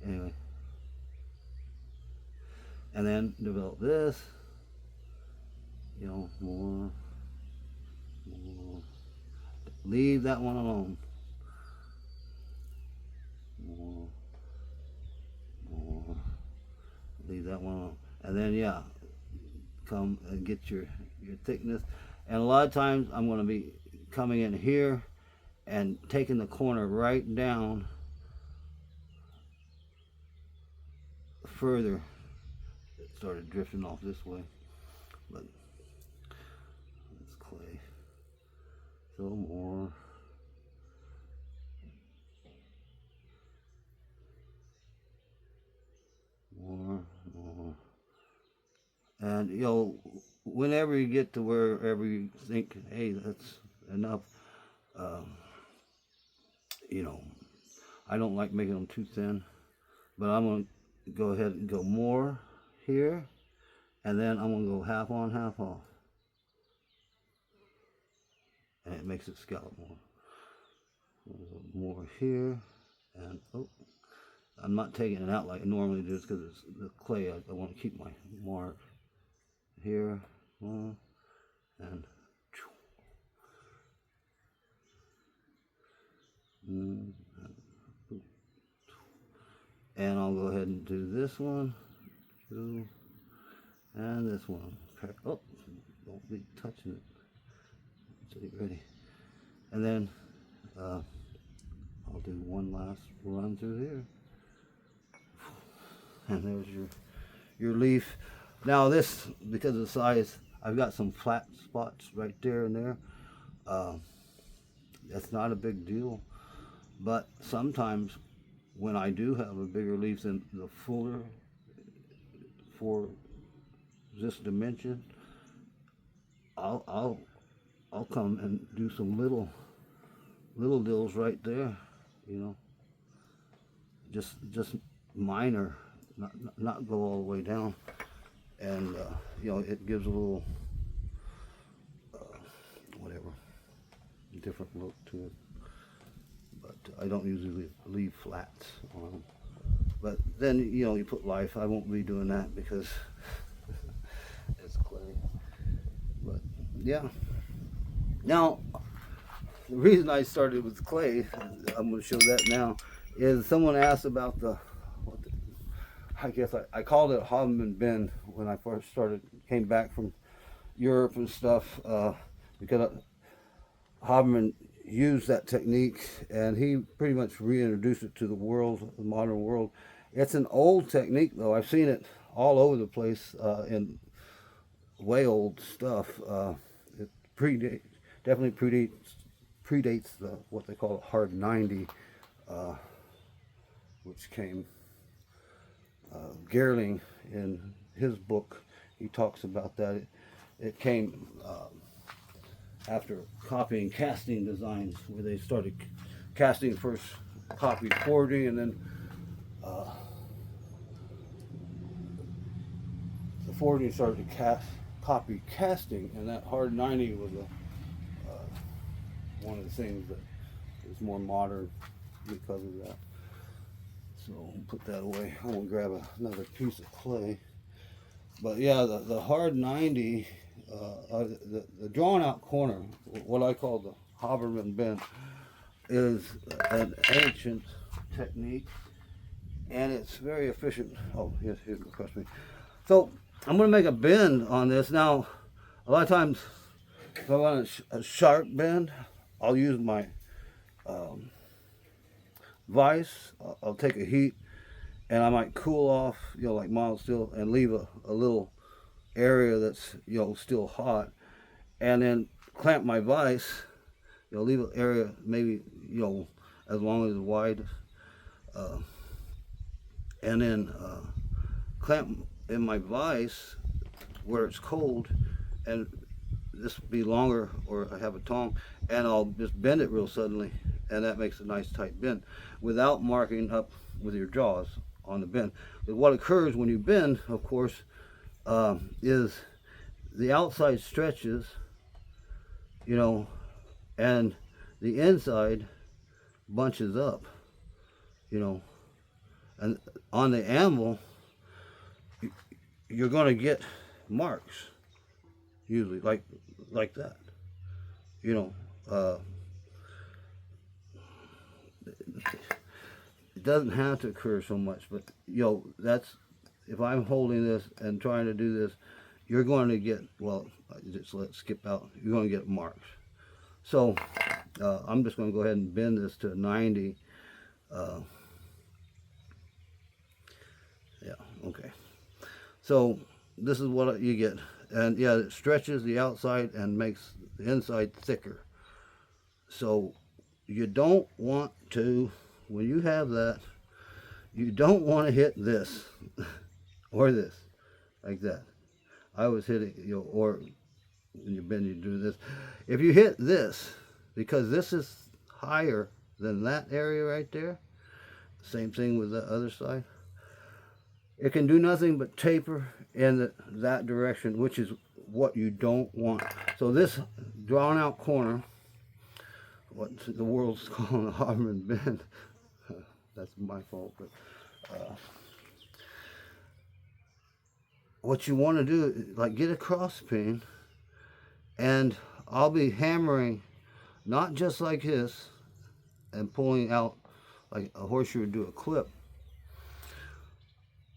Anyway, and then develop this. You know, more. Leave that one alone. More. Leave that one alone. And then yeah, come and get your thickness. And a lot of times I'm going to be coming in here and taking the corner right down further. It started drifting off this way, but it's clay. So more. And you know, whenever you get to wherever you think, hey, that's enough, you know, I don't like making them too thin, but I'm going to go ahead and go more here, and then I'm going to go half on, half off, and it makes it scallop more. More here, and oh, I'm not taking it out like I normally do because it's the clay. I want to keep my mark here, and I'll go ahead and do this one, and this one. Oh, don't be touching it. So get ready, and then I'll do one last run through here, and there's your leaf. Now this, because of the size, I've got some flat spots right there and there. That's not a big deal, but sometimes when I do have a bigger leaf than the fuller for this dimension, I'll come and do some little deals right there, you know, just minor, not go all the way down. And you know, it gives a little whatever different look to it. But I don't usually leave flats on them. But then, you know, you put life. I won't be doing that because it's clay. But yeah. Now, the reason I started with clay, I'm going to show that now, is someone asked about I guess I called it Hobbman bend when I first came back from Europe and stuff, because Hobbman used that technique, and he pretty much reintroduced it to the world, the modern world. It's an old technique, though. I've seen it all over the place in way old stuff. It definitely predates what they call a hard 90, which came. Gerling, in his book, he talks about that. It came after copying casting designs, where they started casting first, copied forging, and then the forging started to copy casting, and that hard 90 was one of the things that is more modern because of that. So I'll put that away. I'm gonna grab another piece of clay. But yeah, the hard 90, the drawn out corner, what I call the Hobbman bend, is an ancient technique, and it's very efficient. Oh, yes, here's across me. So I'm gonna make a bend on this. Now, a lot of times, if I want a sharp bend, I'll use my vise. I'll take a heat, and I might cool off, you know, like mild steel, and leave a little area that's, you know, still hot, and then clamp my vise, you know, leave an area maybe, you know, as long as wide, and then clamp in my vise where it's cold, and this will be longer, or I have a tong, and I'll just bend it real suddenly, and that makes a nice tight bend without marking up with your jaws on the bend. But what occurs when you bend, of course, is the outside stretches, you know, and the inside bunches up, you know, and on the anvil, you're going to get marks, usually, like that, you know. It doesn't have to occur so much, but, you know, that's, if I'm holding this and trying to do this, you're going to get, well, just let's skip out, you're going to get marks. So I'm just going to go ahead and bend this to 90. Yeah, okay. So this is what you get. And yeah, it stretches the outside and makes the inside thicker. So you don't want to, when you have that, you don't want to hit this or this, like that. I was hitting, you know, or when you bend, you do this. If you hit this, because this is higher than that area right there, same thing with the other side, it can do nothing but taper in that direction, which is what you don't want. So this drawn out corner, what the world's calling a Hobbman bend, that's my fault, but what you want to do is like get a cross peen, and I'll be hammering not just like this and pulling out like a horseshoe would do a clip.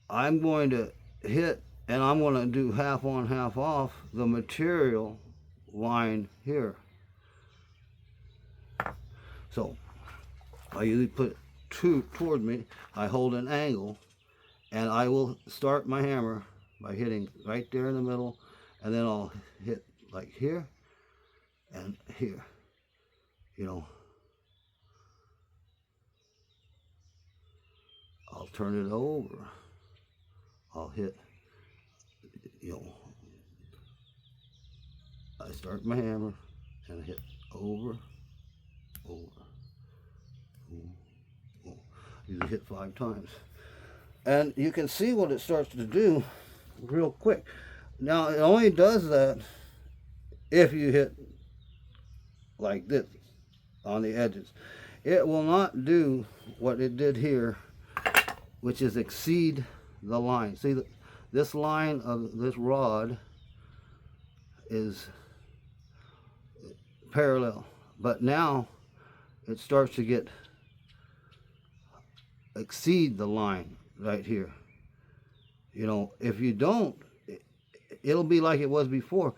I'm going to hit, and I'm going to do half on, half off the material line here. So I usually put two toward me. I hold an angle, and I will start my hammer by hitting right there in the middle, and then I'll hit like here and here, you know. I'll turn it over. I'll hit, you know, I start my hammer and I hit over, over, over. Usually hit 5 times. And you can see what it starts to do real quick. Now, it only does that if you hit like this on the edges. it will not do what it did here, which is exceed the line. See, this line of this rod is parallel, but now it starts to get exceed the line right here. You know, if you don't, it'll be like it was before,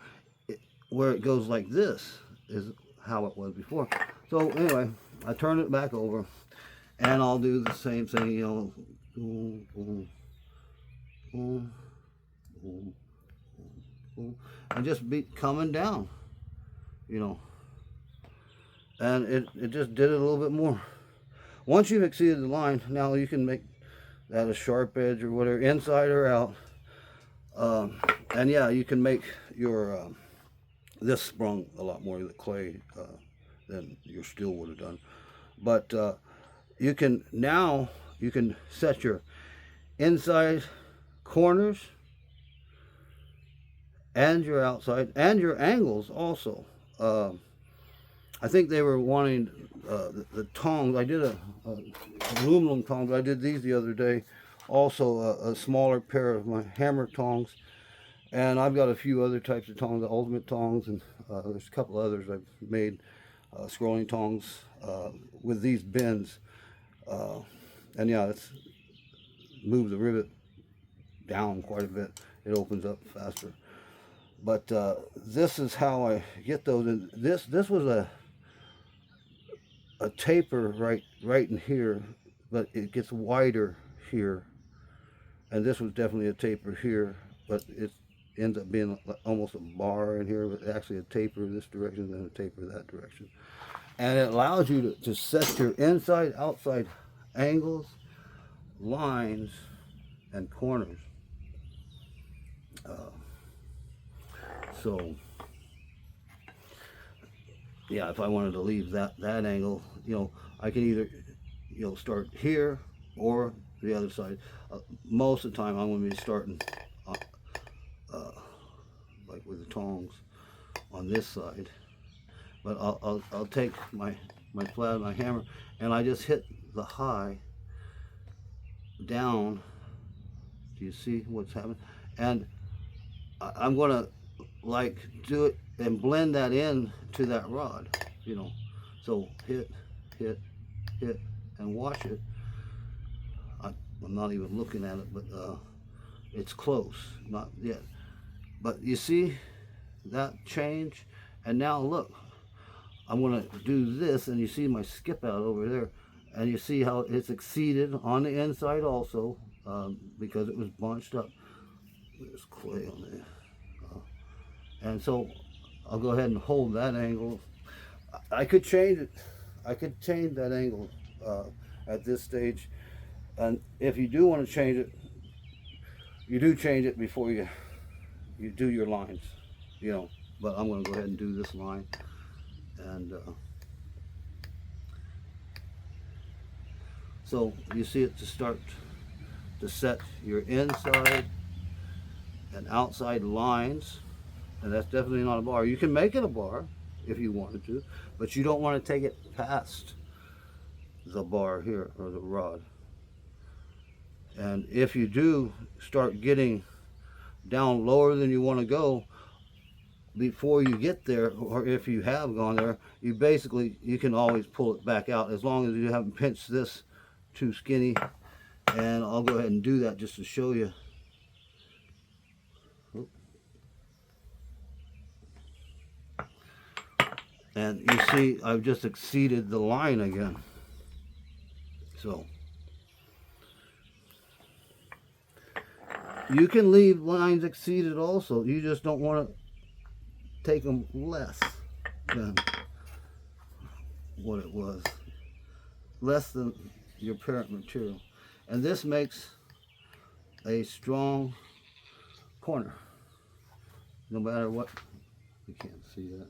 where it goes like this is how it was before. So anyway, I turn it back over, and I'll do the same thing, you know, and just be coming down, you know, and it just did it a little bit more. Once you've exceeded the line, now you can make that a sharp edge or whatever, inside or out. And yeah, you can make your this sprung a lot more the clay than your steel would have done. But you can set your inside corners and your outside and your angles also. I think they were wanting the tongs. I did a aluminum tongs. I did these the other day. Also a smaller pair of my hammer tongs. And I've got a few other types of tongs, the ultimate tongs, and there's a couple others I've made, scrolling tongs with these bends. And yeah, it's moved the rivet down quite a bit. It opens up faster. But this is how I get those. And this was a taper right in here, but it gets wider here. And this was definitely a taper here, but it ends up being almost a bar in here, but actually a taper this direction and a taper that direction. And it allows you to set your inside, outside angles, lines, and corners. So yeah, if I wanted to leave that angle, you know, I can either, you know, start here or the other side. Most of the time I'm going to be starting like with the tongs on this side, but I'll take my flat, my hammer, and I just hit the high down. Do you see what's happening? And I'm going to like do it and blend that in to that rod, you know. So hit, and watch it. I'm not even looking at it, but it's close, not yet. But you see that change? And now look, I'm gonna do this, and you see my skip out over there, and you see how it's exceeded on the inside also, because it was bunched up. There's clay on there. And so I'll go ahead and hold that angle. I could change it. I could change that angle at this stage. And if you do want to change it, you do change it before you do your lines, you know. But I'm going to go ahead and do this line. And so you see it to start to set your inside and outside lines. And that's definitely not a bar. You can make it a bar if you wanted to, but you don't want to take it past the bar here, or the rod. And if you do start getting down lower than you want to go before you get there, or if you have gone there, you can always pull it back out, as long as you haven't pinched this too skinny. And I'll go ahead and do that just to show you. And you see, I've just exceeded the line again. So you can leave lines exceeded also. You just don't want to take them less than what it was. Less than your parent material. And this makes a strong corner. No matter what. You can't see that.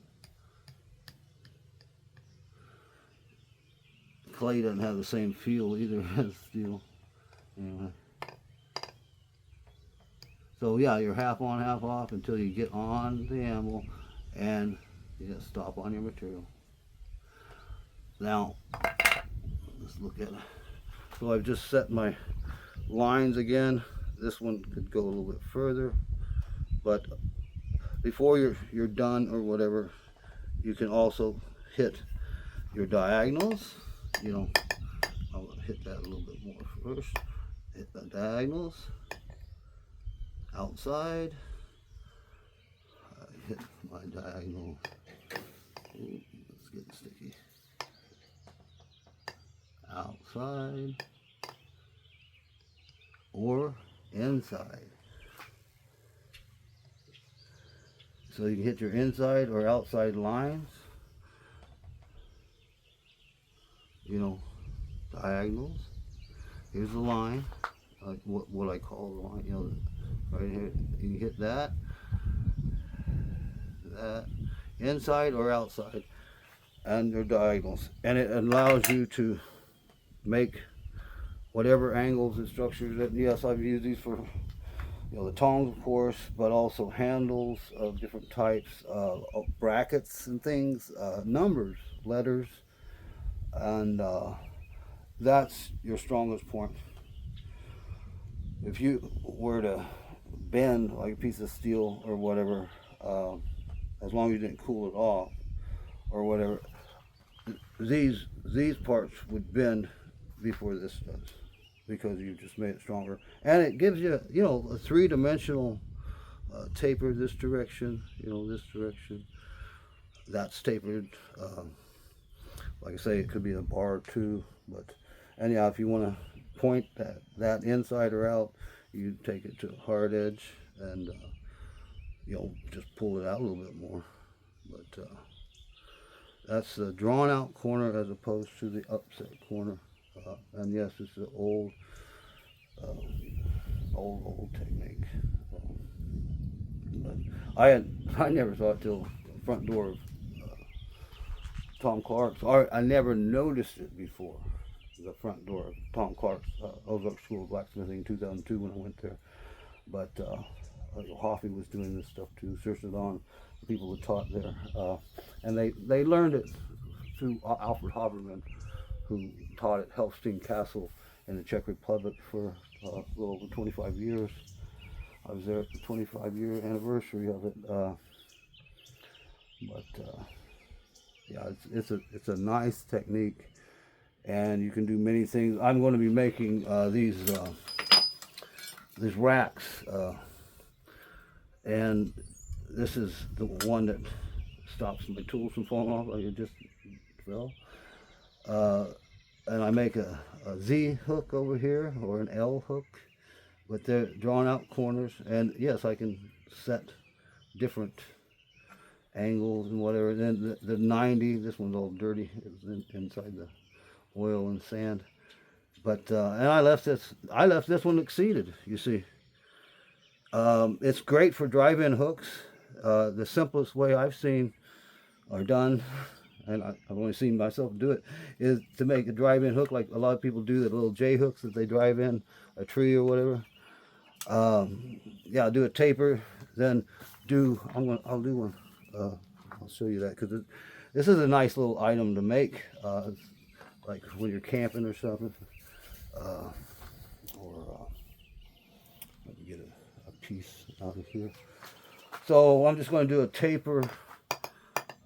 Clay doesn't have the same feel either as steel. Anyway. So yeah, you're half on, half off until you get on the anvil, and you just stop on your material. Now, Let's look at it. So I've just set my lines again. This one could go a little bit further, but before you're done or whatever, you can also hit your diagonals. You know, I'll hit that a little bit more first. Hit the diagonals, outside. I hit my diagonal. Ooh, it's getting sticky. Outside or inside. So you can hit your inside or outside lines. You know, diagonals. Here's the line, like what I call the line. You know, right here. You can hit that, inside or outside, and their diagonals, and it allows you to make whatever angles and structures. That, yes, I've used these for, you know, the tongs, of course, but also handles of different types, brackets and things, numbers, letters, and that's your strongest point. If you were to bend like a piece of steel or whatever, as long as you didn't cool it off or whatever, these parts would bend before this does, because you just made it stronger, and it gives you, you know, a three-dimensional taper. This direction, you know, this direction, that's tapered. Like I say, it could be a bar or two, but anyhow, if you want to point that inside or out, you take it to a hard edge and you know, just pull it out a little bit more. But that's the drawn out corner as opposed to the upset corner. And yes, it's an old technique. But I never saw it till the front door of Tom Clark's. I never noticed it before the front door of Tom Clark's Ozark School of Blacksmithing in 2002 when I went there. But Hoffy was doing this stuff too, searching on the people who taught there, and they learned it through Alfred Haberman, who taught at Helfstein Castle in the Czech Republic for a little over 25 years. I was there at the 25-year anniversary of it. Yeah, it's a nice technique, and you can do many things. I'm going to be making these racks, and this is the one that stops my tools from falling off like it just fell. And I make a Z hook over here, or an L hook, but they're drawn out corners, and yes, I can set different angles and whatever. And then the 90, this one's all dirty, it's inside the oil and sand, but and I left this one exceeded, you see. It's great for drive-in hooks. The simplest way I've seen are done, and I've only seen myself do it, is to make a drive-in hook like a lot of people do, the little J hooks that they drive in a tree or whatever. Yeah, I'll do a taper, then I'll do one. I'll show you that, because this is a nice little item to make, like when you're camping or something, or let me get a piece out of here. So I'm just going to do a taper,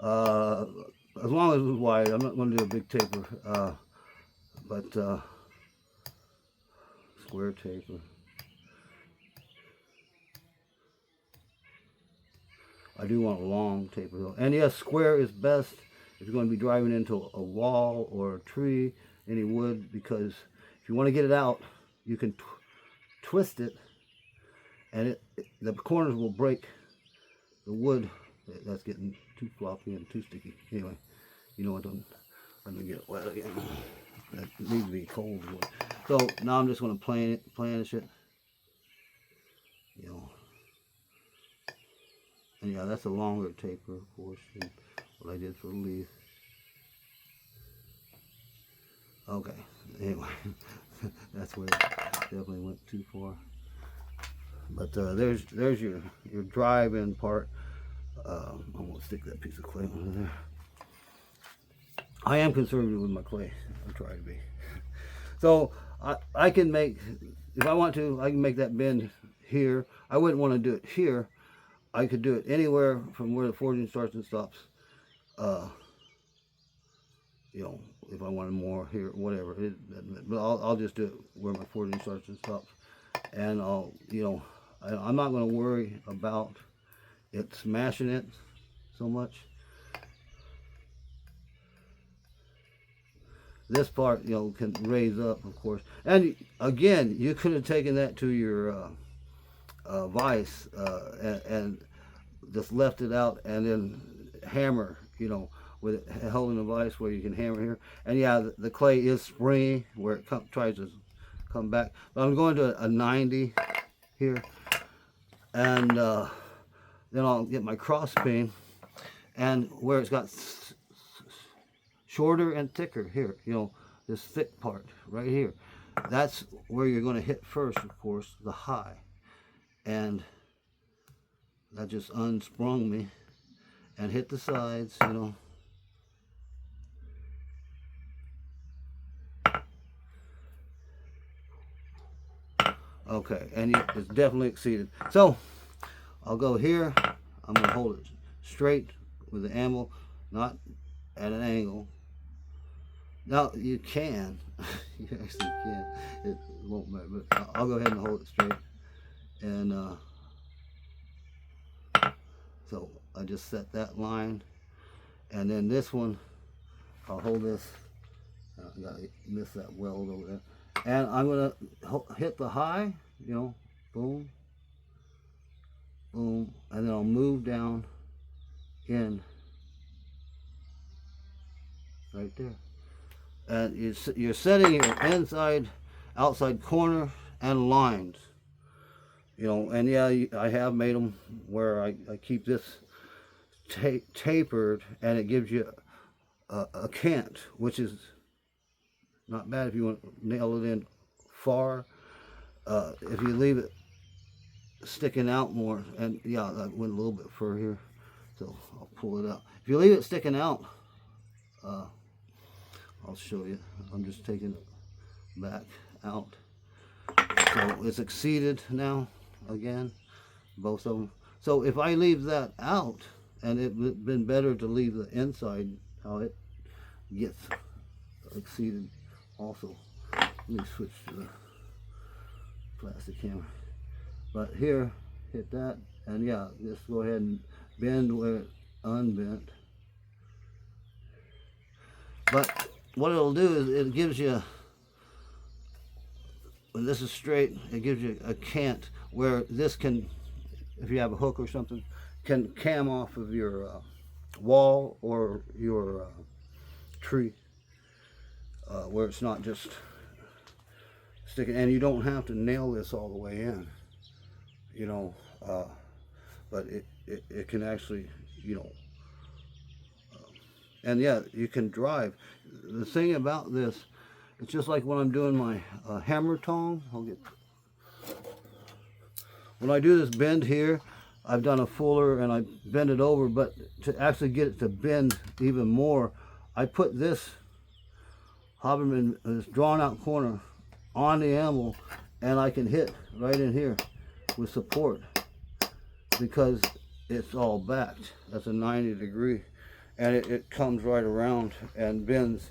as long as it's wide. I'm not going to do a big taper, but square taper. I do want a long taper though. And yes, square is best if you're going to be driving into a wall or a tree, any wood, because if you want to get it out, you can twist it, and the corners will break the wood. That's getting too floppy and too sticky. Anyway, you know what, let me get it wet again. That needs to be cold wood. So now I'm just going to planish it, you know. And yeah, that's a longer taper, of course, than what I did for the leaf. Okay, anyway, that's where it definitely went too far. But there's your drive-in part. I'm going to stick that piece of clay under there. I am conservative with my clay. I try to be. So I can make, if I want to, I can make that bend here. I wouldn't want to do it here. I could do it anywhere from where the forging starts and stops. You know, if I wanted more here, whatever. But I'll just do it where my forging starts and stops. And I'll, you know, I'm not going to worry about it smashing it so much. This part, you know, can raise up, of course. And again, you could have taken that to your vise and just left it out and then hammer, you know, with it holding the vise where you can hammer here. And yeah, the clay is springy where it tries to come back. But I'm going to a 90 here. And then I'll get my cross peen, and where it's got shorter and thicker here, you know, this thick part right here, that's where you're going to hit first, of course, the high. And that just unsprung me and hit the sides, you know. Okay, and it's definitely exceeded. So I'll go here. I'm going to hold it straight with the anvil, not at an angle. Now you can, you actually can. It won't matter, but I'll go ahead and hold it straight. And so I just set that line, and then this one, I'll hold this. I gotta miss that weld over there. And I'm gonna hit the high, you know, boom, boom, and then I'll move down in right there. And you're setting your inside, outside corner and lines, you know. And yeah, I have made them where I keep this tapered, and it gives you a cant, which is not bad if you want to nail it in far. If you leave it sticking out more, and yeah, I went a little bit further here, so I'll pull it out. If you leave it sticking out, I'll show you. I'm just taking it back out. So it's exceeded now, again, both of them. So if I leave that out, and it would have been better to leave the inside, how it gets exceeded also. Let me switch to the plastic camera. But here, hit that, and yeah, just go ahead and bend where it's unbent. But what it'll do is it gives you, when this is straight, it gives you a cant where this can, if you have a hook or something, can cam off of your wall or your tree, where it's not just sticking. And you don't have to nail this all the way in, you know, but it can actually, you know, and yeah, you can drive. The thing about this, it's just like when I'm doing my hammer tong. When I do this bend here, I've done a fuller and I bend it over, but to actually get it to bend even more, I put this Hoberman, this drawn out corner on the anvil, and I can hit right in here with support because it's all backed. That's a 90 degree, and it comes right around and bends.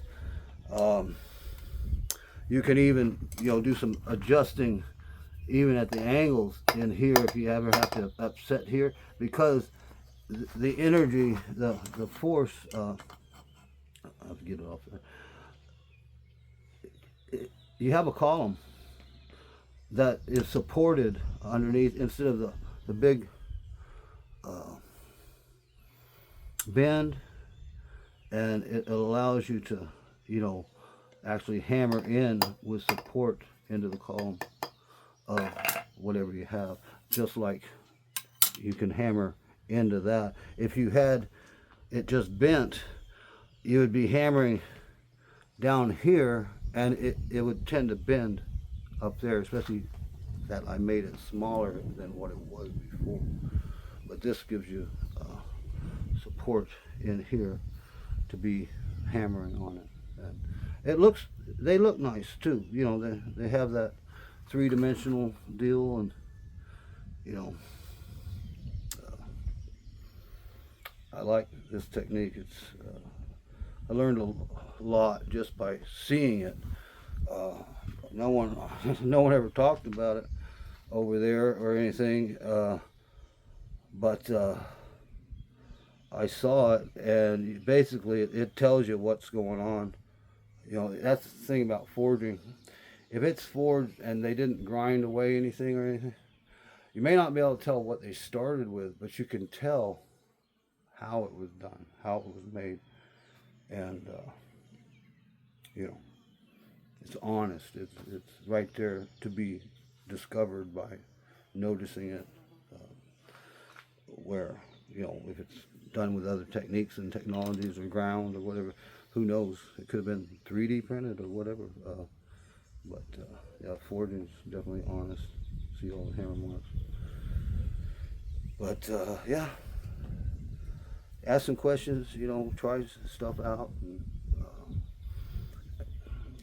You can even, you know, do some adjusting even at the angles in here if you ever have to upset here, because the energy, the force, I have to get it off there. You have a column that is supported underneath instead of the big bend, and it allows you to, you know, actually hammer in with support into the column of whatever you have, just like you can hammer into that. If you had it just bent, you would be hammering down here, and it would tend to bend up there, especially that I made it smaller than what it was before. But this gives you support in here to be hammering on it. they look nice too. You know, they have that three-dimensional deal, and you know, I like this technique. I learned a lot just by seeing it. No one no one ever talked about it over there or anything, but I saw it, and basically it tells you what's going on. You know, that's the thing about forging. If it's forged and they didn't grind away anything or anything, you may not be able to tell what they started with, but you can tell how it was done, how it was made, and you know, it's honest. It's right there to be discovered by noticing it. Where, you know, if it's done with other techniques and technologies or ground or whatever, who knows? It could have been 3D printed or whatever. But yeah, forging is definitely honest. See all the hammer marks. But yeah, ask some questions. You know, try stuff out,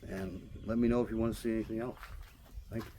and let me know if you want to see anything else. Thank you.